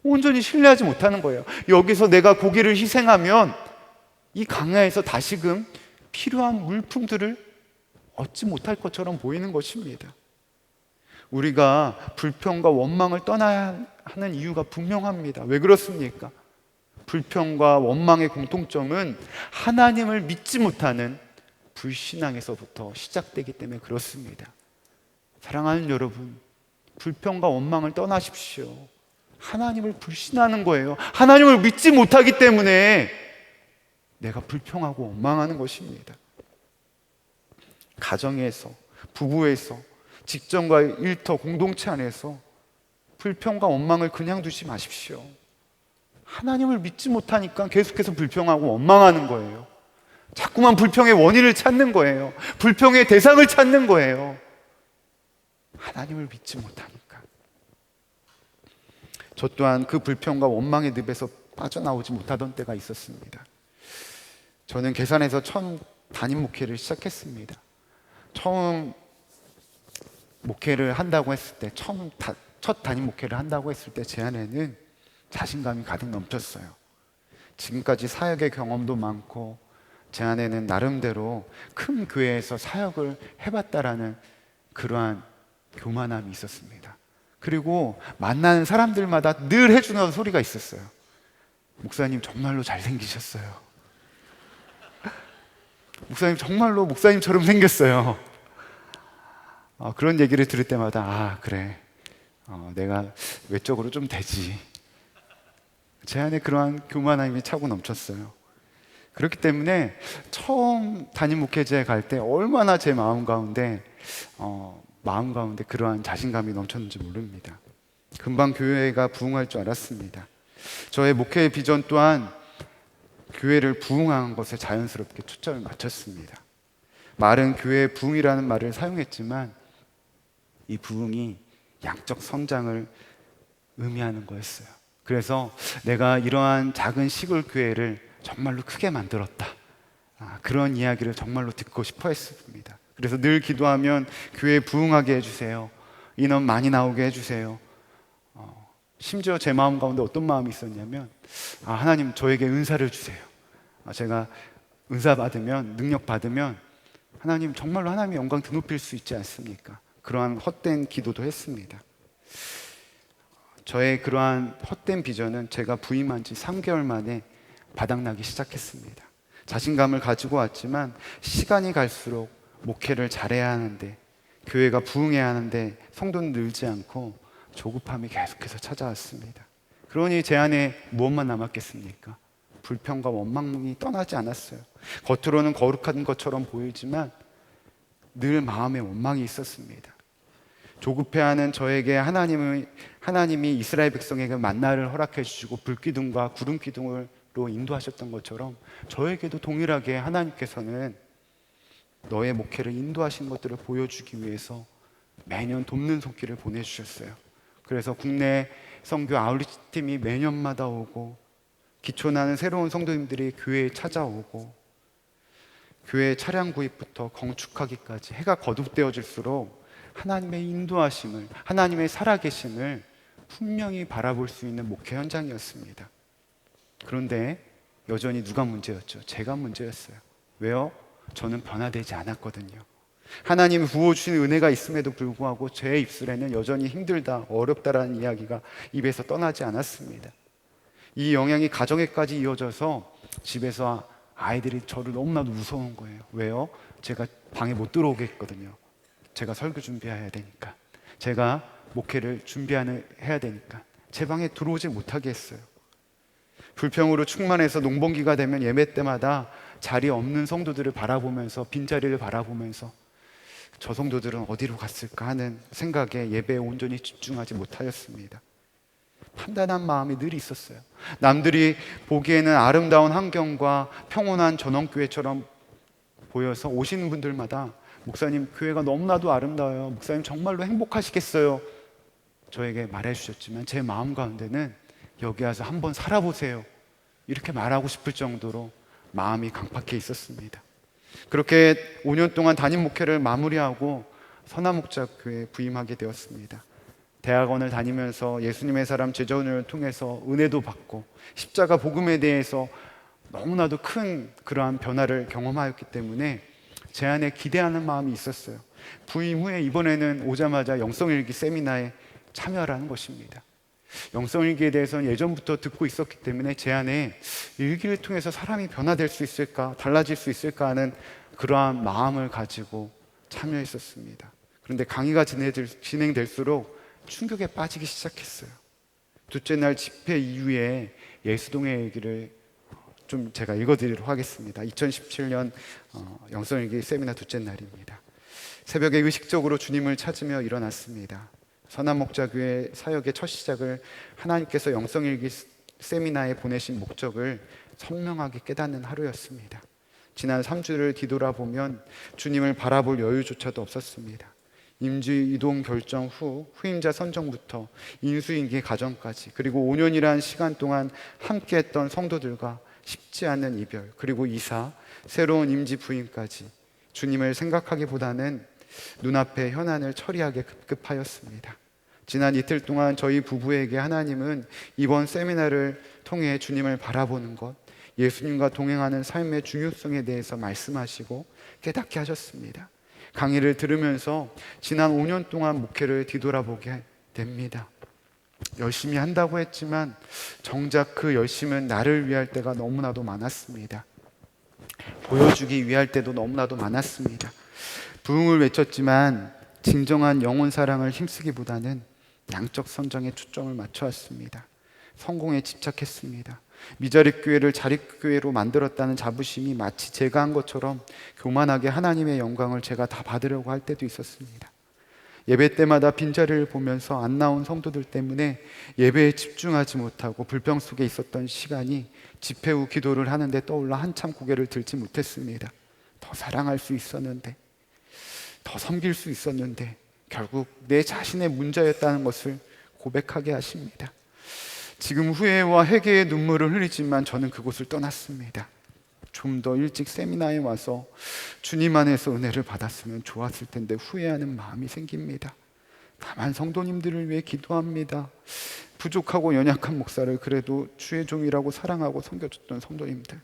온전히 신뢰하지 못하는 거예요. 여기서 내가 고기를 희생하면 이 광야에서 다시금 필요한 물품들을 얻지 못할 것처럼 보이는 것입니다. 우리가 불평과 원망을 떠나야 하는 이유가 분명합니다. 왜 그렇습니까? 불평과 원망의 공통점은 하나님을 믿지 못하는 불신앙에서부터 시작되기 때문에 그렇습니다. 사랑하는 여러분, 불평과 원망을 떠나십시오. 하나님을 불신하는 거예요. 하나님을 믿지 못하기 때문에 내가 불평하고 원망하는 것입니다. 가정에서, 부부에서, 직장과 일터, 공동체 안에서 불평과 원망을 그냥 두지 마십시오. 하나님을 믿지 못하니까 계속해서 불평하고 원망하는 거예요. 자꾸만 불평의 원인을 찾는 거예요. 불평의 대상을 찾는 거예요. 하나님을 믿지 못하니까. 저 또한 그 불평과 원망의 늪에서 빠져나오지 못하던 때가 있었습니다. 저는 계산에서 처음 담임 목회를 시작했습니다. 처음 목회를 한다고 했을 때, 첫 담임 목회를 한다고 했을 때 제 안에는 자신감이 가득 넘쳤어요. 지금까지 사역의 경험도 많고 제 안에는 나름대로 큰 교회에서 사역을 해봤다라는 그러한 교만함이 있었습니다. 그리고 만나는 사람들마다 늘 해주는 소리가 있었어요. 목사님 정말로 잘생기셨어요. 목사님 정말로 목사님처럼 생겼어요. 그런 얘기를 들을 때마다 그래, 내가 외적으로 좀 되지. 제 안에 그러한 교만함이 차고 넘쳤어요. 그렇기 때문에 처음 담임 목회자에 갈 때 얼마나 제 마음 가운데 그러한 자신감이 넘쳤는지 모릅니다. 금방 교회가 부흥할 줄 알았습니다. 저의 목회의 비전 또한 교회를 부흥하는 것에 자연스럽게 초점을 맞췄습니다. 말은 교회의 부흥이라는 말을 사용했지만 이 부흥이 양적 성장을 의미하는 거였어요. 그래서 내가 이러한 작은 시골 교회를 정말로 크게 만들었다, 그런 이야기를 정말로 듣고 싶어 했습니다. 그래서 늘 기도하면 교회 부흥하게 해주세요, 인원 많이 나오게 해주세요. 심지어 제 마음 가운데 어떤 마음이 있었냐면 하나님 저에게 은사를 주세요. 제가 은사 받으면, 능력 받으면 하나님 정말로 하나님의 영광 드높일 수 있지 않습니까? 그러한 헛된 기도도 했습니다. 저의 그러한 헛된 비전은 제가 부임한 지 3개월 만에 바닥나기 시작했습니다. 자신감을 가지고 왔지만 시간이 갈수록 목회를 잘해야 하는데, 교회가 부흥해야 하는데 성도는 늘지 않고 조급함이 계속해서 찾아왔습니다. 그러니 제 안에 무엇만 남았겠습니까? 불평과 원망이 떠나지 않았어요. 겉으로는 거룩한 것처럼 보이지만 늘 마음에 원망이 있었습니다. 조급해하는 저에게 하나님이 이스라엘 백성에게 만나를 허락해 주시고 불기둥과 구름 기둥으로 인도하셨던 것처럼 저에게도 동일하게 하나님께서는 너의 목회를 인도하신 것들을 보여주기 위해서 매년 돕는 손길을 보내주셨어요. 그래서 국내 선교 아울리팀이 매년마다 오고 기초나는 새로운 성도님들이 교회에 찾아오고 교회 차량 구입부터 건축하기까지 해가 거듭되어질수록 하나님의 인도하심을, 하나님의 살아계심을 분명히 바라볼 수 있는 목회 현장이었습니다. 그런데 여전히 누가 문제였죠? 제가 문제였어요. 왜요? 저는 변화되지 않았거든요. 하나님이 부어주신 은혜가 있음에도 불구하고 제 입술에는 여전히 힘들다, 어렵다라는 이야기가 입에서 떠나지 않았습니다. 이 영향이 가정에까지 이어져서 집에서 아이들이 저를 너무나도 무서운 거예요. 왜요? 제가 방에 못 들어오게 했거든요. 제가 설교 준비해야 되니까, 제가 목회를 해야 되니까 제 방에 들어오지 못하게 했어요. 불평으로 충만해서 농번기가 되면 예배 때마다 자리 없는 성도들을 바라보면서, 빈자리를 바라보면서 저 성도들은 어디로 갔을까 하는 생각에 예배에 온전히 집중하지 못하였습니다. 판단한 마음이 늘 있었어요. 남들이 보기에는 아름다운 환경과 평온한 전원교회처럼 보여서 오시는 분들마다 목사님 교회가 너무나도 아름다워요, 목사님 정말로 행복하시겠어요, 저에게 말해 주셨지만 제 마음 가운데는 여기 와서 한번 살아보세요, 이렇게 말하고 싶을 정도로 마음이 강팍해 있었습니다. 그렇게 5년 동안 담임 목회를 마무리하고 선화목자교회에 부임하게 되었습니다. 대학원을 다니면서 예수님의 사람 제자훈련을 통해서 은혜도 받고 십자가 복음에 대해서 너무나도 큰 그러한 변화를 경험하였기 때문에 제 안에 기대하는 마음이 있었어요. 부임 후에 이번에는 오자마자 영성일기 세미나에 참여하라는 것입니다. 영성일기에 대해서는 예전부터 듣고 있었기 때문에 제 안에 일기를 통해서 사람이 변화될 수 있을까, 달라질 수 있을까 하는 그러한 마음을 가지고 참여했었습니다. 그런데 강의가 진행될수록 충격에 빠지기 시작했어요. 둘째 날 집회 이후에 예수동의 얘기를 좀 제가 읽어드리도록 하겠습니다. 2017년 영성일기 세미나 둘째 날입니다. 새벽에 의식적으로 주님을 찾으며 일어났습니다. 선한목자교회 사역의 첫 시작을 하나님께서 영성일기 세미나에 보내신 목적을 선명하게 깨닫는 하루였습니다. 지난 3주를 뒤돌아보면 주님을 바라볼 여유조차도 없었습니다. 임지 이동 결정 후 후임자 선정부터 인수인계 과정까지, 그리고 5년이라는 시간 동안 함께했던 성도들과 쉽지 않은 이별, 그리고 이사, 새로운 임지 부임까지 주님을 생각하기보다는 눈앞의 현안을 처리하게 급급하였습니다. 지난 이틀 동안 저희 부부에게 하나님은 이번 세미나를 통해 주님을 바라보는 것, 예수님과 동행하는 삶의 중요성에 대해서 말씀하시고 깨닫게 하셨습니다. 강의를 들으면서 지난 5년 동안 목회를 뒤돌아보게 됩니다. 열심히 한다고 했지만 정작 그 열심은 나를 위할 때가 너무나도 많았습니다. 보여주기 위할 때도 너무나도 많았습니다. 부흥을 외쳤지만 진정한 영혼 사랑을 힘쓰기보다는 양적 선정에 초점을 맞춰왔습니다. 성공에 집착했습니다. 미자립교회를 자립교회로 만들었다는 자부심이 마치 제가 한 것처럼 교만하게 하나님의 영광을 제가 다 받으려고 할 때도 있었습니다. 예배 때마다 빈자리를 보면서 안 나온 성도들 때문에 예배에 집중하지 못하고 불평 속에 있었던 시간이 집회 후 기도를 하는데 떠올라 한참 고개를 들지 못했습니다. 더 사랑할 수 있었는데, 더 섬길 수 있었는데 결국 내 자신의 문제였다는 것을 고백하게 하십니다. 지금 후회와 회개의 눈물을 흘리지만 저는 그곳을 떠났습니다. 좀 더 일찍 세미나에 와서 주님 안에서 은혜를 받았으면 좋았을 텐데 후회하는 마음이 생깁니다. 다만 성도님들을 위해 기도합니다. 부족하고 연약한 목사를 그래도 주의 종이라고 사랑하고 섬겨줬던 성도님들,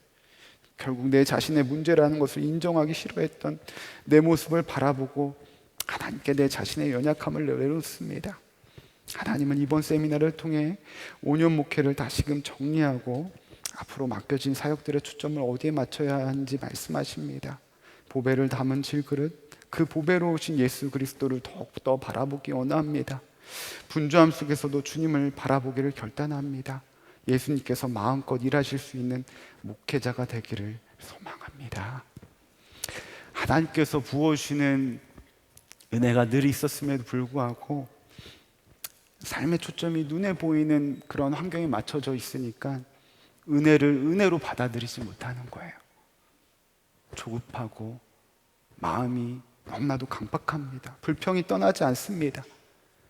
결국 내 자신의 문제라는 것을 인정하기 싫어했던 내 모습을 바라보고 하나님께 내 자신의 연약함을 내놓습니다. 하나님은 이번 세미나를 통해 5년 목회를 다시금 정리하고 앞으로 맡겨진 사역들의 초점을 어디에 맞춰야 하는지 말씀하십니다. 보배를 담은 질그릇, 그 보배로 오신 예수 그리스도를 더욱더 바라보기 원합니다. 분주함 속에서도 주님을 바라보기를 결단합니다. 예수님께서 마음껏 일하실 수 있는 목회자가 되기를 소망합니다. 하나님께서 부어주시는 은혜가 늘 있었음에도 불구하고 삶의 초점이 눈에 보이는 그런 환경에 맞춰져 있으니까 은혜를 은혜로 받아들이지 못하는 거예요. 조급하고 마음이 너무나도 강박합니다. 불평이 떠나지 않습니다.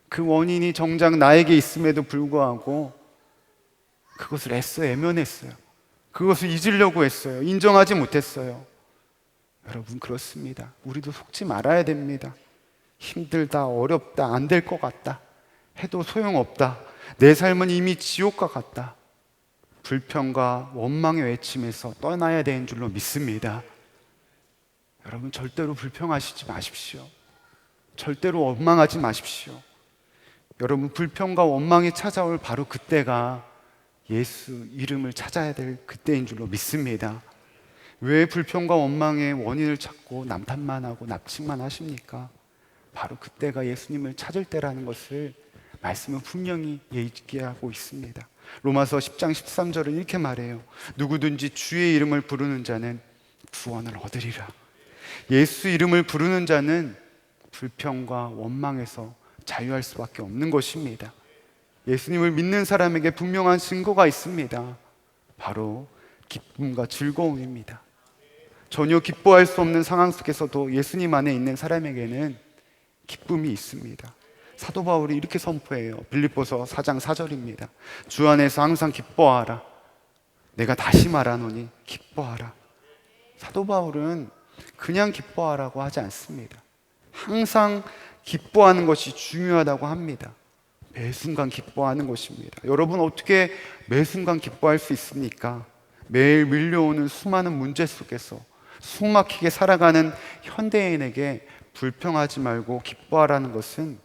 그 원인이 정작 나에게 있음에도 불구하고 그것을 애써 외면했어요. 그것을 잊으려고 했어요. 인정하지 못했어요. 여러분, 그렇습니다. 우리도 속지 말아야 됩니다. 힘들다, 어렵다, 안 될 것 같다 해도 소용없다. 내 삶은 이미 지옥과 같다. 불평과 원망의 외침에서 떠나야 되는 줄로 믿습니다. 여러분, 절대로 불평하시지 마십시오. 절대로 원망하지 마십시오. 여러분, 불평과 원망이 찾아올 바로 그때가 예수 이름을 찾아야 될 그때인 줄로 믿습니다. 왜 불평과 원망의 원인을 찾고 남탓만 하고 납치만 하십니까? 바로 그때가 예수님을 찾을 때라는 것을 말씀은 분명히 얘기하고 있습니다. 로마서 10장 13절은 이렇게 말해요. 누구든지 주의 이름을 부르는 자는 구원을 얻으리라. 예수 이름을 부르는 자는 불평과 원망에서 자유할 수밖에 없는 것입니다. 예수님을 믿는 사람에게 분명한 증거가 있습니다. 바로 기쁨과 즐거움입니다. 전혀 기뻐할 수 없는 상황 속에서도 예수님 안에 있는 사람에게는 기쁨이 있습니다. 사도 바울이 이렇게 선포해요. 빌립보서 4장 4절입니다. 주 안에서 항상 기뻐하라. 내가 다시 말하노니 기뻐하라. 사도 바울은 그냥 기뻐하라고 하지 않습니다. 항상 기뻐하는 것이 중요하다고 합니다. 매 순간 기뻐하는 것입니다. 여러분, 어떻게 매 순간 기뻐할 수 있습니까? 매일 밀려오는 수많은 문제 속에서 숨막히게 살아가는 현대인에게 불평하지 말고 기뻐하라는 것은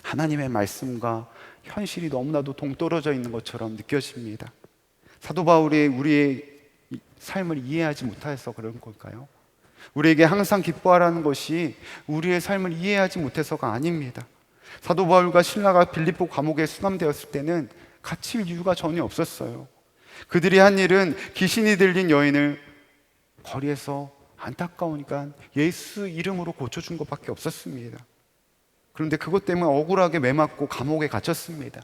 하나님의 말씀과 현실이 너무나도 동떨어져 있는 것처럼 느껴집니다. 사도 바울이 우리의 삶을 이해하지 못해서 그런 걸까요? 우리에게 항상 기뻐하라는 것이 우리의 삶을 이해하지 못해서가 아닙니다. 사도 바울과 신라가 빌립보 감옥에 수감되었을 때는 갇힐 이유가 전혀 없었어요. 그들이 한 일은 귀신이 들린 여인을 거리에서 안타까우니까 예수 이름으로 고쳐준 것밖에 없었습니다. 그런데 그것 때문에 억울하게 매맞고 감옥에 갇혔습니다.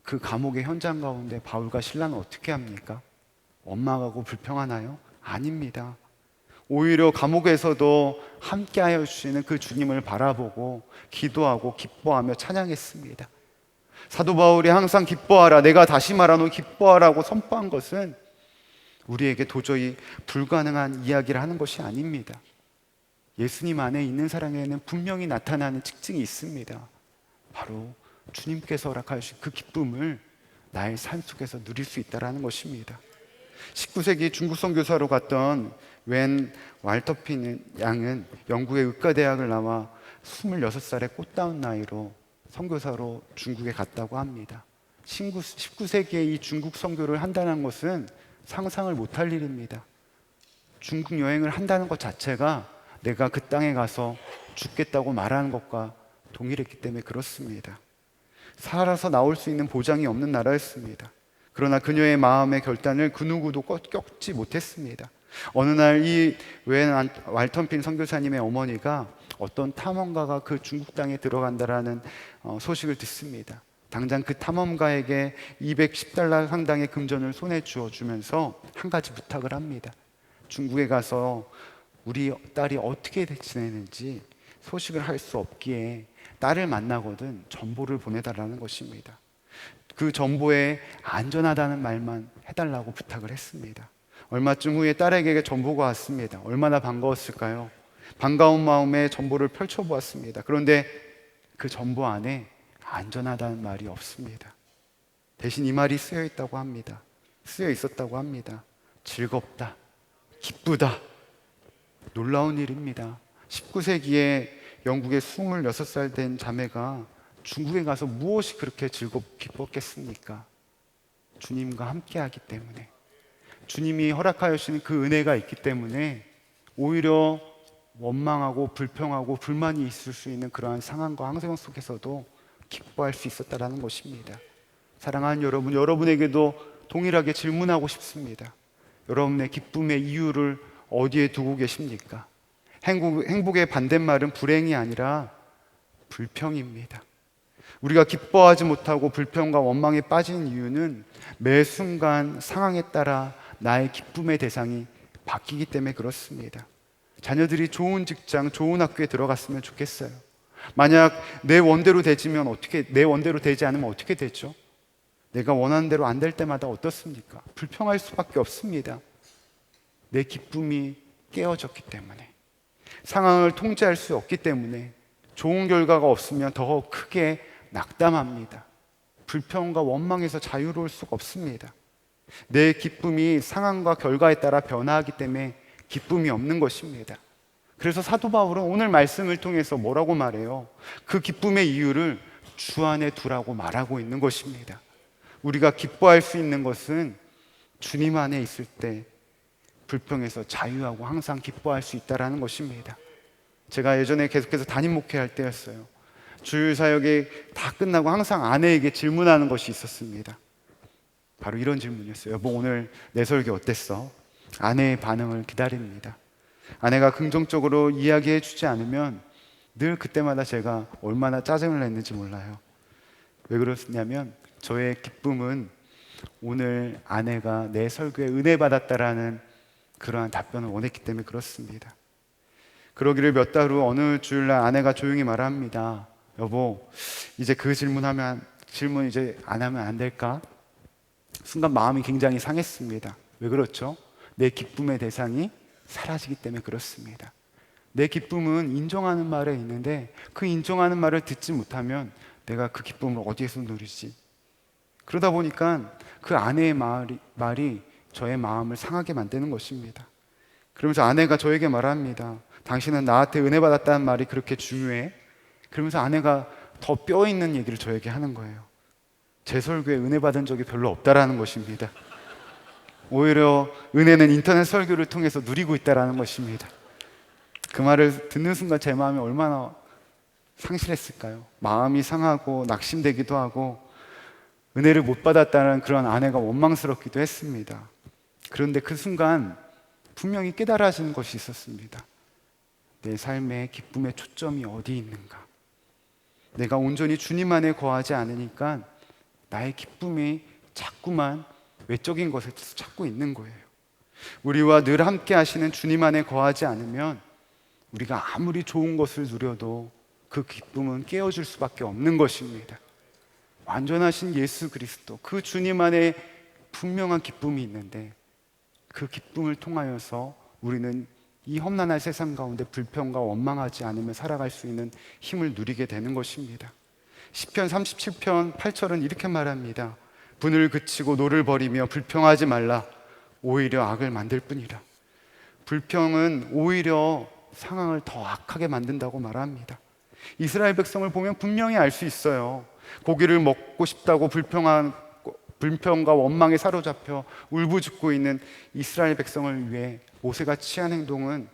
그 감옥의 현장 가운데 바울과 신라는 어떻게 합니까? 원망하고 불평하나요? 아닙니다. 오히려 감옥에서도 함께하여 주시는 그 주님을 바라보고 기도하고 기뻐하며 찬양했습니다. 사도 바울이 항상 기뻐하라, 내가 다시 말하노 기뻐하라고 선포한 것은 우리에게 도저히 불가능한 이야기를 하는 것이 아닙니다. 예수님 안에 있는 사람에게는 분명히 나타나는 특징이 있습니다. 바로 주님께서 허락하신 그 기쁨을 나의 삶 속에서 누릴 수 있다는 것입니다. 19세기 중국 선교사로 갔던 웬 왈터핀 양은 영국의 의과대학을 나와 26살의 꽃다운 나이로 선교사로 중국에 갔다고 합니다. 19세기에 이 중국 선교를 한다는 것은 상상을 못할 일입니다. 중국 여행을 한다는 것 자체가 내가 그 땅에 가서 죽겠다고 말하는 것과 동일했기 때문에 그렇습니다. 살아서 나올 수 있는 보장이 없는 나라였습니다. 그러나 그녀의 마음의 결단을 그 누구도 꺾지 못했습니다. 어느 날 이 웬 왈턴핀 선교사님의 어머니가 어떤 탐험가가 그 중국 땅에 들어간다라는 소식을 듣습니다. 당장 그 탐험가에게 210달러 상당의 금전을 손에 쥐어주면서 한 가지 부탁을 합니다. 중국에 가서 우리 딸이 어떻게 지내는지 소식을 할 수 없기에 딸을 만나거든 정보를 보내달라는 것입니다. 그 정보에 안전하다는 말만 해달라고 부탁을 했습니다. 얼마쯤 후에 딸에게 정보가 왔습니다. 얼마나 반가웠을까요? 반가운 마음에 정보를 펼쳐보았습니다. 그런데 그 정보 안에 안전하다는 말이 없습니다. 대신 이 말이 쓰여 있다고 합니다. 쓰여 있었다고 합니다. 즐겁다, 기쁘다. 놀라운 일입니다. 19세기에 영국의 26살 된 자매가 중국에 가서 무엇이 그렇게 즐겁고 기뻤겠습니까? 주님과 함께하기 때문에, 주님이 허락하여 주시는 그 은혜가 있기 때문에 오히려 원망하고 불평하고 불만이 있을 수 있는 그러한 상황과 환경 속에서도 기뻐할 수 있었다는 것입니다. 사랑하는 여러분, 여러분에게도 동일하게 질문하고 싶습니다. 여러분의 기쁨의 이유를 어디에 두고 계십니까? 행복의 반대말은 불행이 아니라 불평입니다. 우리가 기뻐하지 못하고 불평과 원망에 빠진 이유는 매 순간 상황에 따라 나의 기쁨의 대상이 바뀌기 때문에 그렇습니다. 자녀들이 좋은 직장, 좋은 학교에 들어갔으면 좋겠어요. 만약 내 원대로 되지 않으면 어떻게 되죠? 내가 원하는 대로 안 될 때마다 어떻습니까? 불평할 수밖에 없습니다. 내 기쁨이 깨어졌기 때문에, 상황을 통제할 수 없기 때문에 좋은 결과가 없으면 더 크게 낙담합니다. 불평과 원망에서 자유로울 수가 없습니다. 내 기쁨이 상황과 결과에 따라 변화하기 때문에 기쁨이 없는 것입니다. 그래서 사도 바울은 오늘 말씀을 통해서 뭐라고 말해요? 그 기쁨의 이유를 주 안에 두라고 말하고 있는 것입니다. 우리가 기뻐할 수 있는 것은 주님 안에 있을 때 불평에서 자유하고 항상 기뻐할 수 있다는 것입니다. 제가 예전에 계속해서 담임 목회할 때였어요. 주일 사역이 다 끝나고 항상 아내에게 질문하는 것이 있었습니다. 바로 이런 질문이었어요. 여보, 오늘 내 설교 어땠어? 아내의 반응을 기다립니다. 아내가 긍정적으로 이야기해 주지 않으면 늘 그때마다 제가 얼마나 짜증을 냈는지 몰라요. 왜 그러냐면 저의 기쁨은 오늘 아내가 내 설교에 은혜 받았다라는 그러한 답변을 원했기 때문에 그렇습니다. 그러기를 몇 달 후 어느 주일날 아내가 조용히 말합니다. 여보, 이제 그 질문 이제 안 하면 안 될까? 순간 마음이 굉장히 상했습니다. 왜 그렇죠? 내 기쁨의 대상이 사라지기 때문에 그렇습니다. 내 기쁨은 인정하는 말에 있는데 그 인정하는 말을 듣지 못하면 내가 그 기쁨을 어디에서 누리지? 그러다 보니까 그 아내의 말이 저의 마음을 상하게 만드는 것입니다. 그러면서 아내가 저에게 말합니다. 당신은 나한테 은혜 받았다는 말이 그렇게 중요해? 그러면서 아내가 더 뼈 있는 얘기를 저에게 하는 거예요. 제 설교에 은혜 받은 적이 별로 없다라는 것입니다. 오히려 은혜는 인터넷 설교를 통해서 누리고 있다라는 것입니다. 그 말을 듣는 순간 제 마음이 얼마나 상실했을까요? 마음이 상하고 낙심되기도 하고 은혜를 못 받았다는 그런 아내가 원망스럽기도 했습니다. 그런데 그 순간 분명히 깨달아지는 것이 있었습니다. 내 삶의 기쁨의 초점이 어디 있는가? 내가 온전히 주님 안에 거하지 않으니까 나의 기쁨이 자꾸만 외적인 것에 찾고 있는 거예요. 우리와 늘 함께 하시는 주님 안에 거하지 않으면 우리가 아무리 좋은 것을 누려도 그 기쁨은 깨어질 수밖에 없는 것입니다. 완전하신 예수 그리스도, 그 주님 안에 분명한 기쁨이 있는데 그 기쁨을 통하여서 우리는 이 험난한 세상 가운데 불평과 원망하지 않으며 살아갈 수 있는 힘을 누리게 되는 것입니다. 시편 37편 8절은 이렇게 말합니다. 분을 그치고 노를 버리며 불평하지 말라. 오히려 악을 만들 뿐이라. 불평은 오히려 상황을 더 악하게 만든다고 말합니다. 이스라엘 백성을 보면 분명히 알 수 있어요. 고기를 먹고 싶다고 불평과 원망에 사로잡혀 울부짖고 있는 이스라엘 백성을 위해 모세가 취한 행동은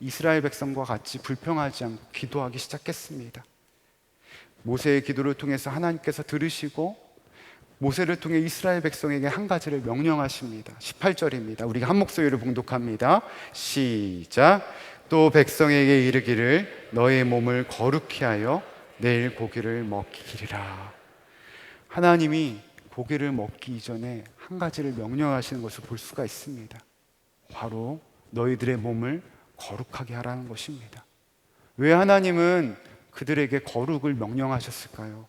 이스라엘 백성과 같이 불평하지 않고 기도하기 시작했습니다. 모세의 기도를 통해서 하나님께서 들으시고 모세를 통해 이스라엘 백성에게 한 가지를 명령하십니다. 18절입니다. 우리가 한 목소리로 봉독합니다. 시작. 또 백성에게 이르기를 너의 몸을 거룩히 하여 내일 고기를 먹이리라. 하나님이 고기를 먹기 이전에 한 가지를 명령하시는 것을 볼 수가 있습니다. 바로 너희들의 몸을 거룩하게 하라는 것입니다. 왜 하나님은 그들에게 거룩을 명령하셨을까요?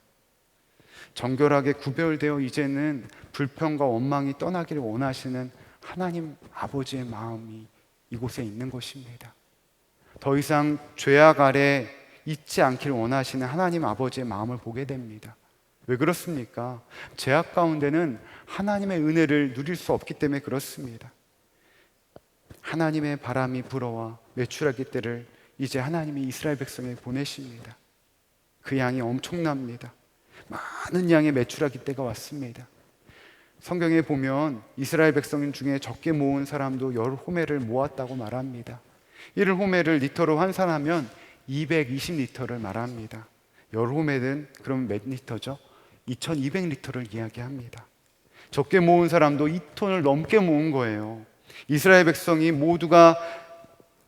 정결하게 구별되어 이제는 불평과 원망이 떠나기를 원하시는 하나님 아버지의 마음이 이곳에 있는 것입니다. 더 이상 죄악 아래 있지 않기를 원하시는 하나님 아버지의 마음을 보게 됩니다. 왜 그렇습니까? 죄악 가운데는 하나님의 은혜를 누릴 수 없기 때문에 그렇습니다. 하나님의 바람이 불어와 메추라기 떼를 이제 하나님이 이스라엘 백성에게 보내십니다. 그 양이 엄청납니다. 많은 양의 메추라기 떼가 왔습니다. 성경에 보면 이스라엘 백성 중에 적게 모은 사람도 10호멜을 모았다고 말합니다. 1호멜을 리터로 환산하면 220리터를 말합니다. 10호멜은 그럼 몇 리터죠? 2200리터를 이야기합니다. 적게 모은 사람도 2톤을 넘게 모은 거예요. 이스라엘 백성이 모두가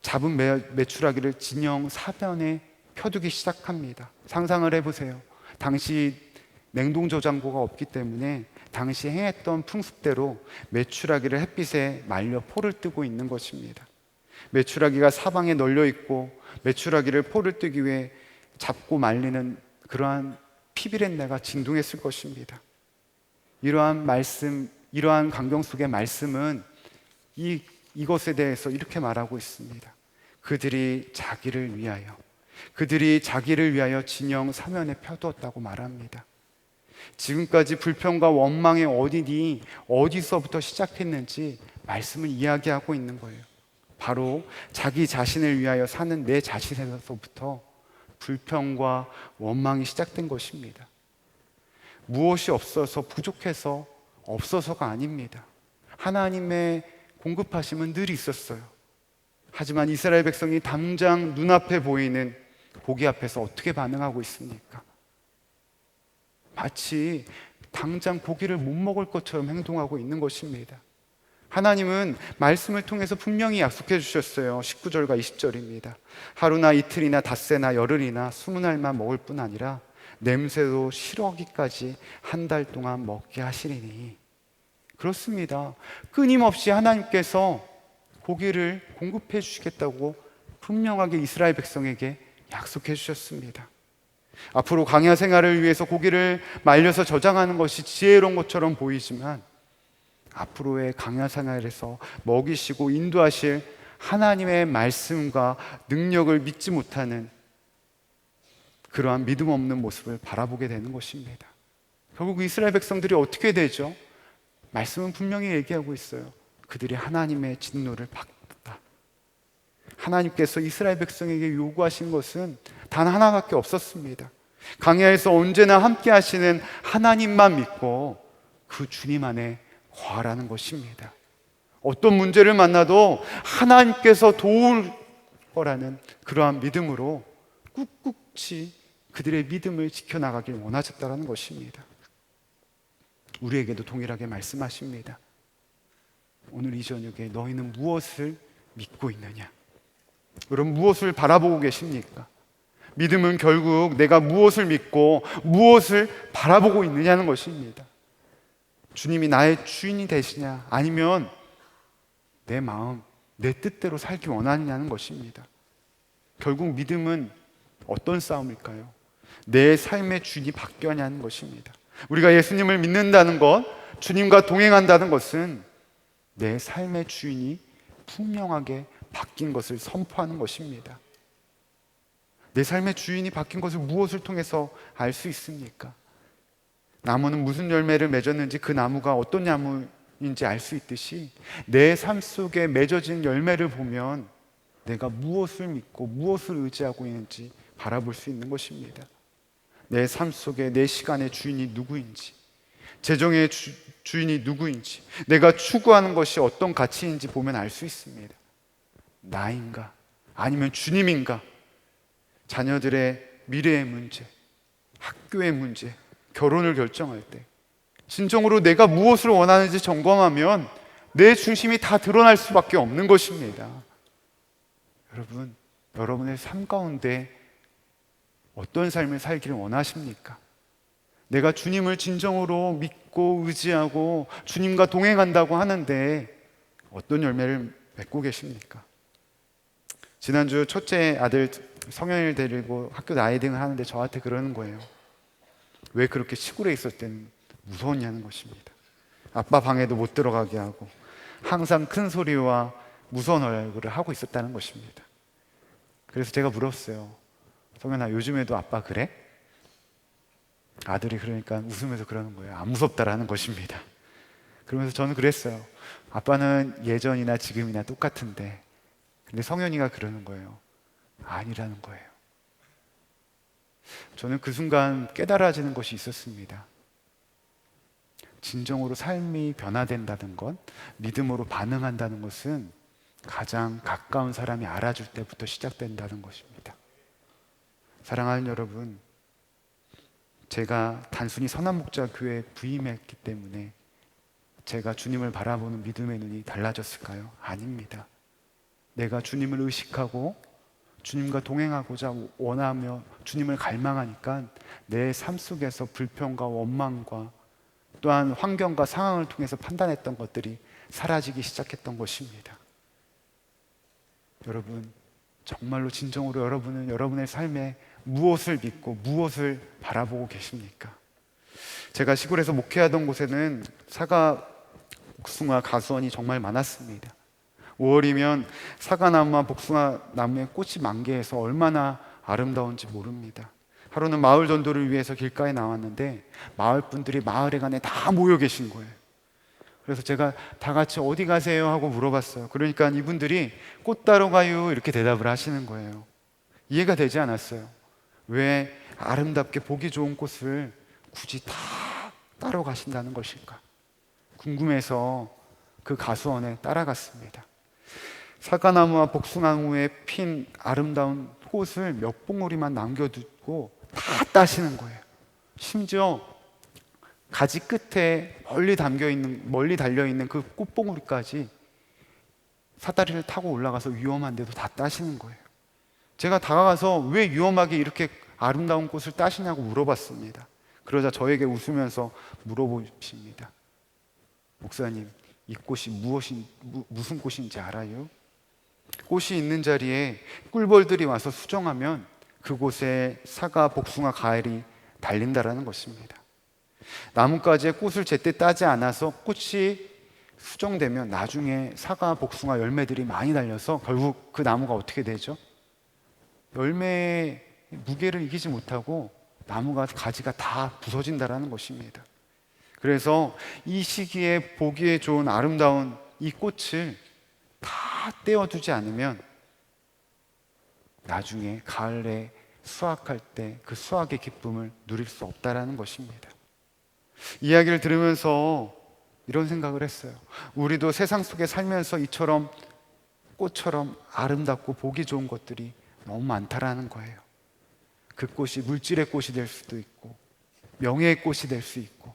잡은 메추라기를 진영 사변에 펴두기 시작합니다. 상상을 해보세요. 당시 냉동 저장고가 없기 때문에 당시 행했던 풍습대로 메추라기를 햇빛에 말려 포를 뜨고 있는 것입니다. 메추라기가 사방에 널려 있고 메추라기를 포를 뜨기 위해 잡고 말리는 그러한 피비린내가 진동했을 것입니다. 이러한 광경 속의 말씀은 이것에 대해서 이렇게 말하고 있습니다. 그들이 자기를 위하여 진영 사면에 펴두었다고 말합니다. 지금까지 불평과 원망의 어디서부터 시작했는지 말씀을 이야기하고 있는 거예요. 바로 자기 자신을 위하여 사는 내 자신에서부터 불평과 원망이 시작된 것입니다. 무엇이 없어서 부족해서 없어서가 아닙니다. 하나님의 공급하심은 늘 있었어요. 하지만 이스라엘 백성이 당장 눈앞에 보이는 고기 앞에서 어떻게 반응하고 있습니까? 마치 당장 고기를 못 먹을 것처럼 행동하고 있는 것입니다. 하나님은 말씀을 통해서 분명히 약속해 주셨어요. 19절과 20절입니다. 하루나 이틀이나 닷새나 열흘이나 20날만 먹을 뿐 아니라 냄새도 싫어하기까지 한 달 동안 먹게 하시리니. 그렇습니다. 끊임없이 하나님께서 고기를 공급해 주시겠다고 분명하게 이스라엘 백성에게 약속해 주셨습니다. 앞으로 광야 생활을 위해서 고기를 말려서 저장하는 것이 지혜로운 것처럼 보이지만 앞으로의 광야 생활에서 먹이시고 인도하실 하나님의 말씀과 능력을 믿지 못하는 그러한 믿음 없는 모습을 바라보게 되는 것입니다. 결국 이스라엘 백성들이 어떻게 되죠? 말씀은 분명히 얘기하고 있어요. 그들이 하나님의 진노를 받았다. 하나님께서 이스라엘 백성에게 요구하신 것은 단 하나밖에 없었습니다. 광야에서 언제나 함께 하시는 하나님만 믿고 그 주님 안에 거하라는 것입니다. 어떤 문제를 만나도 하나님께서 도울 거라는 그러한 믿음으로 꿋꿋이 그들의 믿음을 지켜나가길 원하셨다는 것입니다. 우리에게도 동일하게 말씀하십니다. 오늘 이 저녁에 너희는 무엇을 믿고 있느냐? 여러분, 무엇을 바라보고 계십니까? 믿음은 결국 내가 무엇을 믿고 무엇을 바라보고 있느냐는 것입니다. 주님이 나의 주인이 되시냐, 아니면 내 마음, 내 뜻대로 살기 원하느냐는 것입니다. 결국 믿음은 어떤 싸움일까요? 내 삶의 주인이 바뀌어야하는 것입니다. 우리가 예수님을 믿는다는 것, 주님과 동행한다는 것은 내 삶의 주인이 분명하게 바뀐 것을 선포하는 것입니다. 내 삶의 주인이 바뀐 것을 무엇을 통해서 알 수 있습니까? 나무는 무슨 열매를 맺었는지 그 나무가 어떤 나무인지 알 수 있듯이 내 삶 속에 맺어진 열매를 보면 내가 무엇을 믿고 무엇을 의지하고 있는지 바라볼 수 있는 것입니다. 내 삶 속에 내 시간의 주인이 누구인지, 재정의 주인이 누구인지, 내가 추구하는 것이 어떤 가치인지 보면 알 수 있습니다. 나인가? 아니면 주님인가? 자녀들의 미래의 문제, 학교의 문제, 결혼을 결정할 때 진정으로 내가 무엇을 원하는지 점검하면 내 중심이 다 드러날 수밖에 없는 것입니다. 여러분, 여러분의 삶 가운데 어떤 삶을 살기를 원하십니까? 내가 주님을 진정으로 믿고 의지하고 주님과 동행한다고 하는데 어떤 열매를 맺고 계십니까? 지난주 첫째 아들 성현이를 데리고 학교 라이딩을 하는데 저한테 그러는 거예요. 왜 그렇게 시골에 있을 때는 무서웠냐는 것입니다. 아빠 방에도 못 들어가게 하고 항상 큰 소리와 무서운 얼굴을 하고 있었다는 것입니다. 그래서 제가 물었어요. 성현아, 요즘에도 아빠 그래? 아들이 그러니까 웃으면서 그러는 거예요. 안 무섭다라는 것입니다. 그러면서 저는 그랬어요. 아빠는 예전이나 지금이나 똑같은데, 근데 성현이가 그러는 거예요. 아니라는 거예요. 저는 그 순간 깨달아지는 것이 있었습니다. 진정으로 삶이 변화된다는 것, 믿음으로 반응한다는 것은 가장 가까운 사람이 알아줄 때부터 시작된다는 것입니다. 사랑하는 여러분, 제가 단순히 선한목자교회에 부임했기 때문에 제가 주님을 바라보는 믿음의 눈이 달라졌을까요? 아닙니다. 내가 주님을 의식하고 주님과 동행하고자 원하며 주님을 갈망하니까 내 삶 속에서 불평과 원망과 또한 환경과 상황을 통해서 판단했던 것들이 사라지기 시작했던 것입니다. 여러분, 정말로 진정으로 여러분은 여러분의 삶에 무엇을 믿고 무엇을 바라보고 계십니까? 제가 시골에서 목회하던 곳에는 사과, 복숭아, 가수원이 정말 많았습니다. 5월이면 사과나무와 복숭아 나무에 꽃이 만개해서 얼마나 아름다운지 모릅니다. 하루는 마을 전도를 위해서 길가에 나왔는데 마을 분들이 마을회관에 다 모여 계신 거예요. 그래서 제가 다 같이 어디 가세요? 하고 물어봤어요. 그러니까 이분들이 꽃 따러 가요 이렇게 대답을 하시는 거예요. 이해가 되지 않았어요. 왜 아름답게 보기 좋은 꽃을 굳이 다 따러 가신다는 것일까? 궁금해서 그 가수원에 따라갔습니다. 사과나무와 복숭아나무에 핀 아름다운 꽃을 몇 봉우리만 남겨두고 다 따시는 거예요. 심지어 가지 끝에 멀리 달려있는 그 꽃봉우리까지 사다리를 타고 올라가서 위험한데도 다 따시는 거예요. 제가 다가가서 왜 위험하게 이렇게 아름다운 꽃을 따시냐고 물어봤습니다. 그러자 저에게 웃으면서 물어보십니다. 목사님, 이 꽃이 무슨 꽃인지 알아요? 꽃이 있는 자리에 꿀벌들이 와서 수정하면 그곳에 사과, 복숭아, 가을이 달린다라는 것입니다. 나뭇가지에 꽃을 제때 따지 않아서 꽃이 수정되면 나중에 사과, 복숭아 열매들이 많이 달려서 결국 그 나무가 어떻게 되죠? 열매의 무게를 이기지 못하고 나무가 가지가 다 부서진다라는 것입니다. 그래서 이 시기에 보기에 좋은 아름다운 이 꽃을 다 떼어두지 않으면 나중에 가을에 수확할 때 그 수확의 기쁨을 누릴 수 없다라는 것입니다. 이야기를 들으면서 이런 생각을 했어요. 우리도 세상 속에 살면서 이처럼 꽃처럼 아름답고 보기 좋은 것들이 너무 많다라는 거예요. 그 꽃이 물질의 꽃이 될 수도 있고 명예의 꽃이 될 수 있고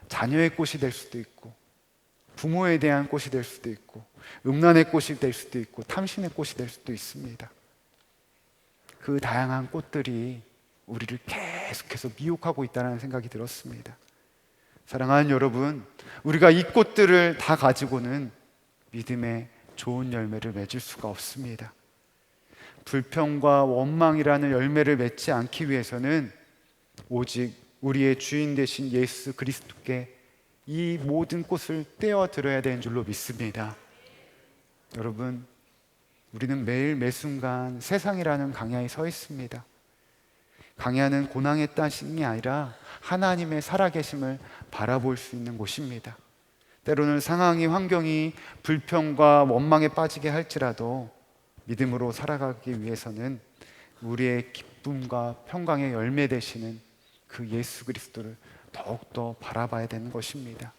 자녀의 꽃이 될 수도 있고 부모에 대한 꽃이 될 수도 있고 음란의 꽃이 될 수도 있고 탐심의 꽃이 될 수도 있습니다. 그 다양한 꽃들이 우리를 계속해서 미혹하고 있다는 생각이 들었습니다. 사랑하는 여러분, 우리가 이 꽃들을 다 가지고는 믿음의 좋은 열매를 맺을 수가 없습니다. 불평과 원망이라는 열매를 맺지 않기 위해서는 오직 우리의 주인 되신 예수 그리스도께 이 모든 꽃을 떼어드려야 되는 줄로 믿습니다. 여러분, 우리는 매일 매순간 세상이라는 강야에 서 있습니다. 강야는 고난의 땅이 아니라 하나님의 살아계심을 바라볼 수 있는 곳입니다. 때로는 상황이, 환경이 불평과 원망에 빠지게 할지라도 믿음으로 살아가기 위해서는 우리의 기쁨과 평강의 열매 되시는 그 예수 그리스도를 더욱더 바라봐야 되는 것입니다.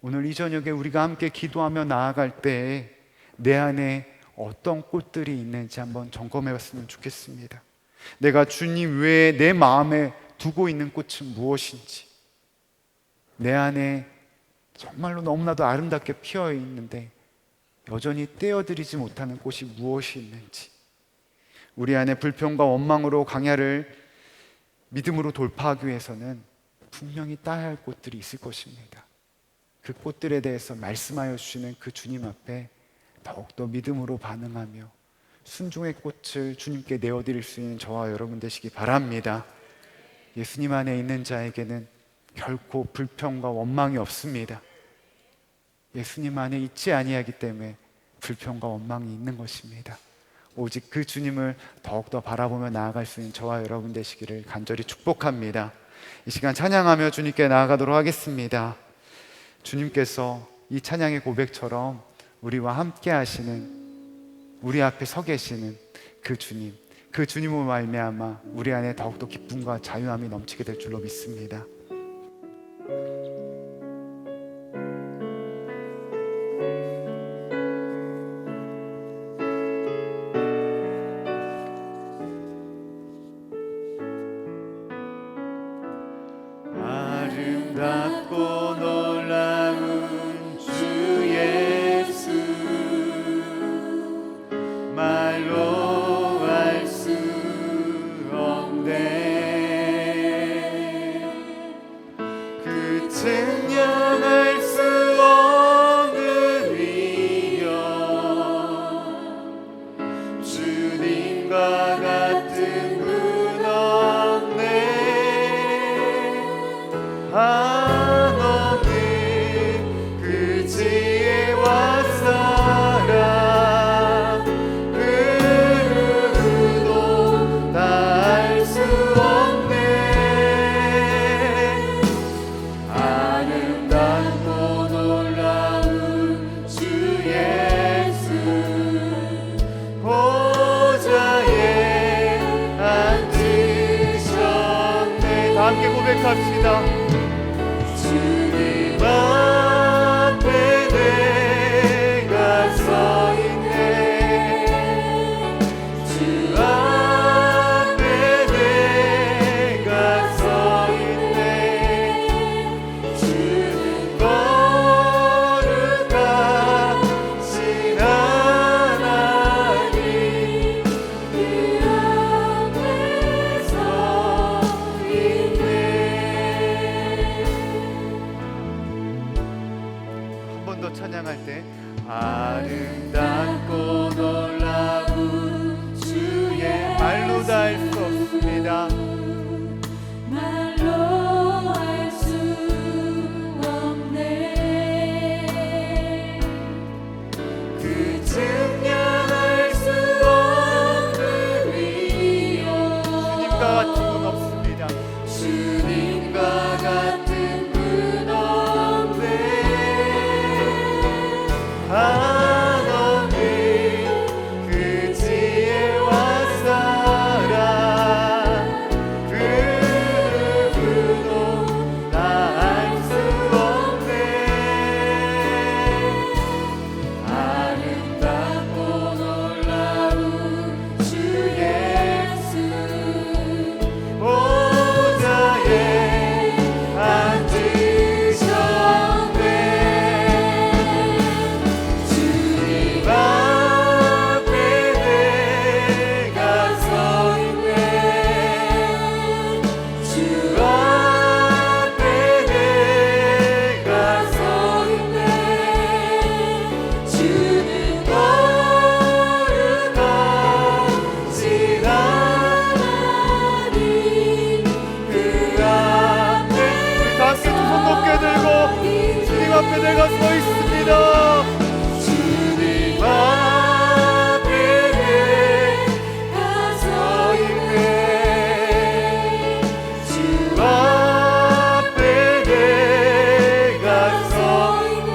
오늘 이 저녁에 우리가 함께 기도하며 나아갈 때 내 안에 어떤 꽃들이 있는지 한번 점검해 봤으면 좋겠습니다. 내가 주님 외에 내 마음에 두고 있는 꽃은 무엇인지, 내 안에 정말로 너무나도 아름답게 피어 있는데 여전히 떼어드리지 못하는 꽃이 무엇이 있는지, 우리 안에 불평과 원망으로 강야를 믿음으로 돌파하기 위해서는 분명히 따야 할 꽃들이 있을 것입니다. 그 꽃들에 대해서 말씀하여 주시는 그 주님 앞에 더욱더 믿음으로 반응하며 순종의 꽃을 주님께 내어드릴 수 있는 저와 여러분 되시기 바랍니다. 예수님 안에 있는 자에게는 결코 불평과 원망이 없습니다. 예수님 안에 있지 아니하기 때문에 불평과 원망이 있는 것입니다. 오직 그 주님을 더욱더 바라보며 나아갈 수 있는 저와 여러분 되시기를 간절히 축복합니다. 이 시간 찬양하며 주님께 나아가도록 하겠습니다. 주님께서 이 찬양의 고백처럼 우리와 함께 하시는, 우리 앞에 서 계시는 그 주님, 그 주님으로 말미암아 우리 안에 더욱더 기쁨과 자유함이 넘치게 될 줄로 믿습니다. 번 더 찬양할 때 아름답고 놀라운 주의 말로 다 할 수 없습니다. 말로 할 수 없네. 그 증명할 수 없는 위엄. 주님과 같은 분 없습니다. 주님과 같은 분 없네. 한없는 그 지혜와 사랑 그 누구도 다할 수 없네. 아름답고 놀라운 주 예수 보좌에 앉으셨네. 주님 앞에 내가 서 있네. 주 앞에 내가 서 있네. 주는 거룩하신 하나님 그 앞에 우리 다 함께 두 손 높게 들고 주님 앞에 내가 서 있습니다. 주님 앞에 내가 서 있네. 주 앞에 내가 서 있네.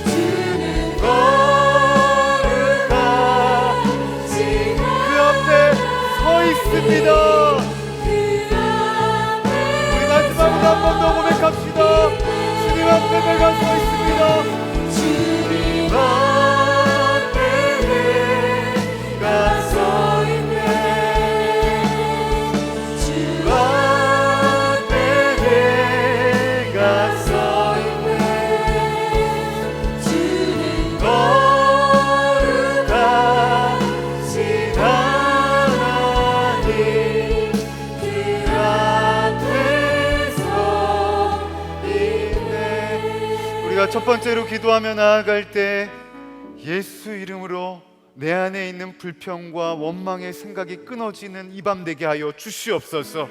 주는 거룩하신 그 앞에 서 있습니다. 우리 마지막으로 한 번 더 고백합시다. 주님 앞에 내가 서 있습니다. 주님 앞에 내가 서 있네. 주 앞에 내가 서 있네. 주는 거룩하신 하나님 그 앞에 서 있네. 우리가 첫 번째로 기도하며 나아갈 때 예수 이름으로 내 안에 있는 불평과 원망의 생각이 끊어지는 이 밤 되게 하여 주시옵소서.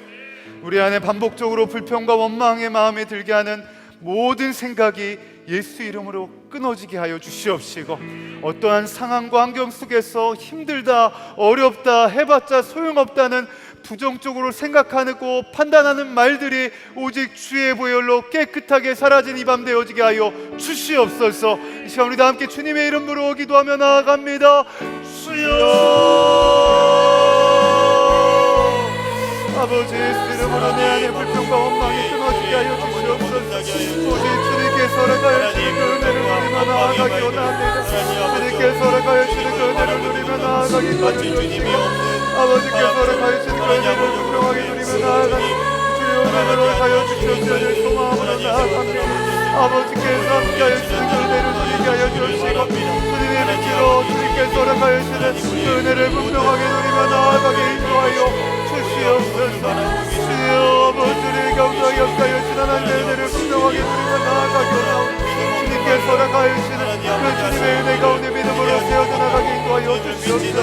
우리 안에 반복적으로 불평과 원망의 마음에 들게 하는 모든 생각이 예수 이름으로 끊어지게 하여 주시옵시고, 어떠한 상황과 환경 속에서 힘들다, 어렵다, 해봤자 소용없다는 부정적으로 생각하고 판단하는 말들이 오직 주의 보혈로 깨끗하게 사라진 이 밤 되어지게 하여 주시옵소서. 이 시간 우리 다 함께 주님의 이름으로 기도하며 나아갑니다. 주여, 아버지 예수 이름으로 내 안에 불평과 원망이 끊어지게 하여 주시옵소서. 오직 주님께서 허락하여 주시는 그 은혜를 누리며 나아가기 원합니다. 주님께서 허락하여 주시는 그 은혜를 누리며 나아가기 원합니다. 아버지께서 허락하여 주시는 그 은혜를 분명하게 누리며 나아가기 주의 은혜를 허락하여 주시옵소서. 소망으로 나아갑니다. 아버지께서 함께하여 주시는 그 은혜를 누리게 하여 주시고, 주님의 빛으로 주님께서 허락하여 주시는 그 은혜를 분명하게 누리며 나아가게 인도하여 주시옵소서. 주여, 아버지를 경건하게 역사하여 주시는 하나님의 은혜를 분명하게 누리며 나아가게 원하옵니다. 주님께서 허락하여 주시는 그 주님의 은혜 가운데 믿음으로 세워져 나가게 인도하여 주시옵소서.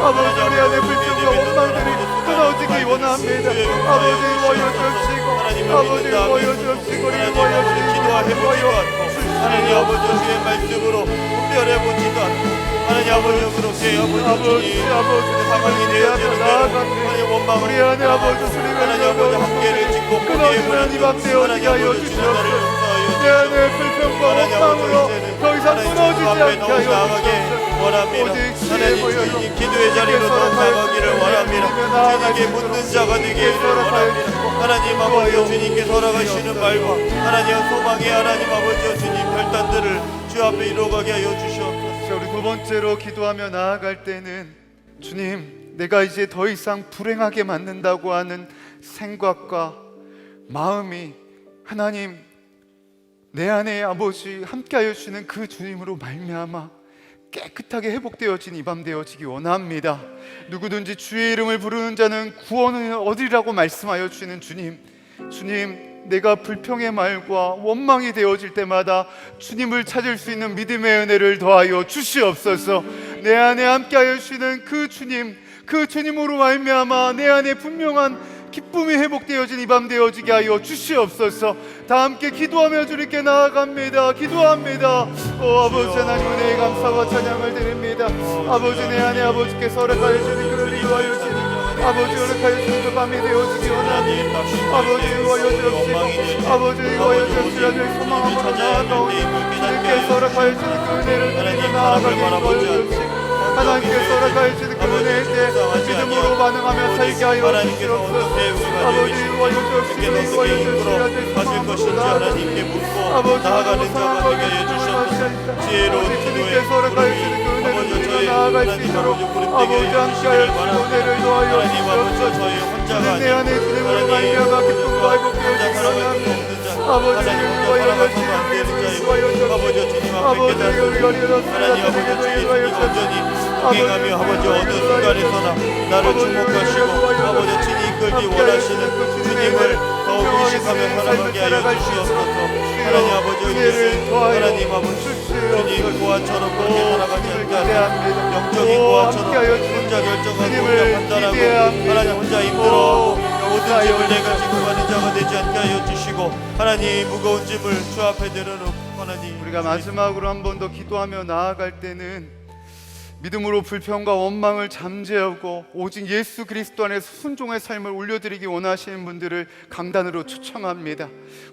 아버지, 우리 안에 불평과 원망들이 끊어지기 원합니다. 아버지, 모여 주시고, 아버지, 모여 주시고, 우리 모여 주시고, 하나님 아버지 주의 말씀으로 분별해 보지도 않고 하나님 아버지 그렇게 아버지 상황이 되어지는 대로 하나님 원망을 우리 안에 아버지 주님의 하나님 아버지 함께를 짓고 끊어지는 이 밤 되어지게 하여 주시옵소서. 내 안에 불평과 원망으로 더 이상 끊어지지 않게 하여 주시옵소서. 원합니다. 오직 하나님 주의 주님 기도의 자리로 더 나가기를 원합니다. 주님께 묻는 자가 되기를 원합니다. 하나님 아버지 주님께서 허락하시는 말과 하나님 소망의 하나님 아버지 주님 결단들을 주 앞에 이루어가게 하여 주시옵소서. 자, 우리 두 번째로 기도하며 나아갈 때는 주님, 내가 이제 더 이상 불행하게 만든다고 하는 생각과 마음이 하나님 내 안에 아버지 함께하여 주시는 그 주님으로 말미암아 깨끗하게 회복되어진 이 밤 되어지기 원합니다. 누구든지 주의 이름을 부르는 자는 구원을 얻으리라고 말씀하여 주시는 주님, 내가 불평의 말과 원망이 되어질 때마다 주님을 찾을 수 있는 믿음의 은혜를 더하여 주시옵소서. 내 안에 함께하여 주시는 그 주님, 그 주님으로 말미암아 내 안에 분명한 기쁨이 회복되어진 이 밤 되어지게 하여 주시옵소서. 다 함께 기도하며 주님께 나아갑니다. 기도합니다. 아버지 하나님 은혜의 감사와 찬양을 드립니다. 아버지 내 안에 아버지께서 허락하여 주는 그를 이루하여 주시는 아버지 허락하여 주는 그 밤이 되어지기 원합니다. 아버지 이루하여 주옵시고 아버지 이루하여 주옵시고 소망함으로 나아가오니 주님께서 허락하여 주는 그 은혜를 드리며 나아가게 이루하여 주옵시고 하나님께서 허락하여 주는 그 은혜에 믿음으로 반응하며 살게 하여 주시옵소서. 아버지 이루하여 주옵시고 이루하여 하실 것인지 하나님께 묻고 나아가는 자가 되게 해주시옵소서. 지혜로운 기도에 아버지 저희 하나님 아버지 무릎되게 해주시기를 바랍니다. 하나님 아버지 저희 혼자가 아니고 하나님 혼자 살아갈 수 없는 자 하나님 혼자 살아가서도 안 되는 자이고 아버지 주님 앞에 깨닫고 하나님 아버지 주님 온전히 행하며 아버지 어느 순간에서나 나를 주목하시고 아버지 친히 이끌기 원하시는 주님을 더욱 의식하며 살아가게 하여 주시옵소서. 하나님 아버지 은혜를 하나님 아버지 주님 고아처럼 그렇게 살아가지 않게 하시고 영적인 고아처럼 혼자 결정하고 혼자 판단하고 하나님 혼자 힘들어하고 모든 짐을 내가 지고 가는 자가 되지 않게 하여 주시고 하나님 무거운 짐을 주 앞에 내려놓고 하나님 우리가 마지막으로 한 번 더 기도하며 나아갈 때는 믿음으로 불평과 원망을 잠재우고 오직 예수 그리스도 안에서 순종의 삶을 올려드리기 원하시는 분들을 강단으로 초청합니다.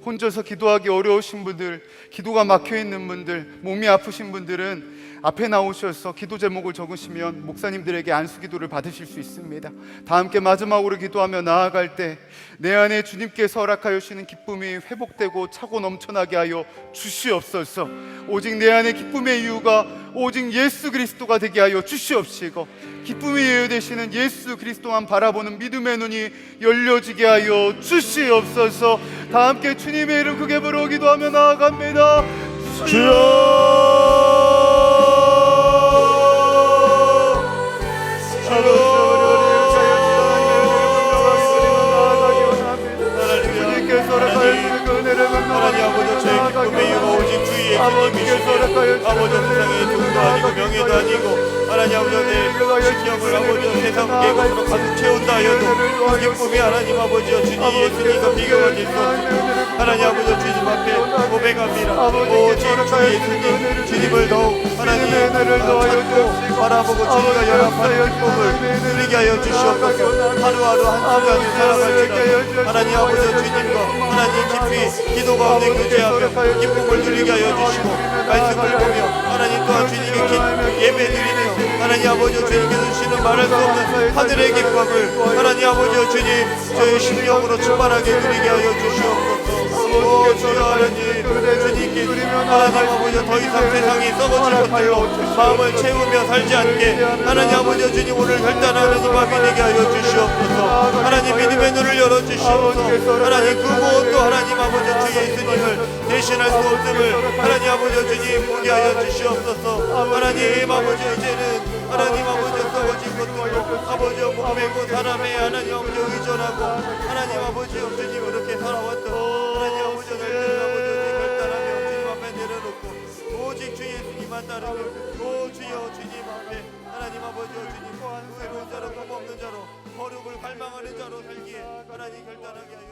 혼자서 기도하기 어려우신 분들, 기도가 막혀있는 분들, 몸이 아프신 분들은 앞에 나오셔서 기도 제목을 적으시면 목사님들에게 안수기도를 받으실 수 있습니다. 다 함께 마지막으로 기도하며 나아갈 때 내 안에 주님께서 허락하여 주시는 기쁨이 회복되고 차고 넘쳐나게 하여 주시옵소서. 오직 내 안에 기쁨의 이유가 오직 예수 그리스도가 되게 하여 주시옵시고 기쁨의 이유 되시는 예수 그리스도만 바라보는 믿음의 눈이 열려지게 하여 주시옵소서. 다 함께 주님의 이름 크게 부르고 기도하며 나아갑니다. 주여 하나님 아버지 저의 기쁨의 이유가 오직 주 예수님이시며 아버지 세상의 돈도 아니고 명예도 아니고 하나님 아버지 내 신령을 아버지 세상 계급으로 가득 채운다 하여도 그 기쁨이 하나님 아버지 주님 예수님과 비교가 될 수 없습니다. 하나님 아버지 주님 앞에 고백합니다. 오직 주 예수님 주님을 더욱 하나님 찾고 바라보고 주님과 연합하는 기쁨을 누리게 하여 주시옵소서. 하루하루 한순간을 살아갈지라도 하나님 아버지 주님과 하나님 깊이 기도 가운데 교제하며 기쁨을 누리게 하여 주시고 말씀을 보며 하나님 또한 주님께 예배 드리며 하나님 아버지 주님께서 주시는 말할 수 없는 하늘의 기쁨을 하나님 아버지 주님 저희 심령으로 충만하게 누리게 하여 주시옵소서. 오 주여 하나님 주님께 하나님 아버지 더 이상 세상이 썩어질 것들로 마음을 채우며 살지 않게 하나님 아버지 주님 오늘 결단하는 이 밤이 되게 하여 주시옵소서. 하나님 믿음의 눈을 열어주시옵소서. 하나님 그 무엇도 하나님 아버지 주 예수님을 대신할 수 없음을 하나님 아버지 주님 보게 하여 주시옵소서. 하나님 아버지 이제는 하나님 아버지 썩어진 것들로 아버지 목매고 사람의 하나님 아버지 의존하고 하나님 아버지 주님 그렇게 살아왔던 하나님 아버지 결단하며 주님 앞에 내려놓고 오직 주 예수님만 따르며 오 주여 주님 앞에 하나님 아버지 주님 의로운 자로 법 없는 자로 거룩을 갈망하는 자로 살기에 하나님 결단하게 하여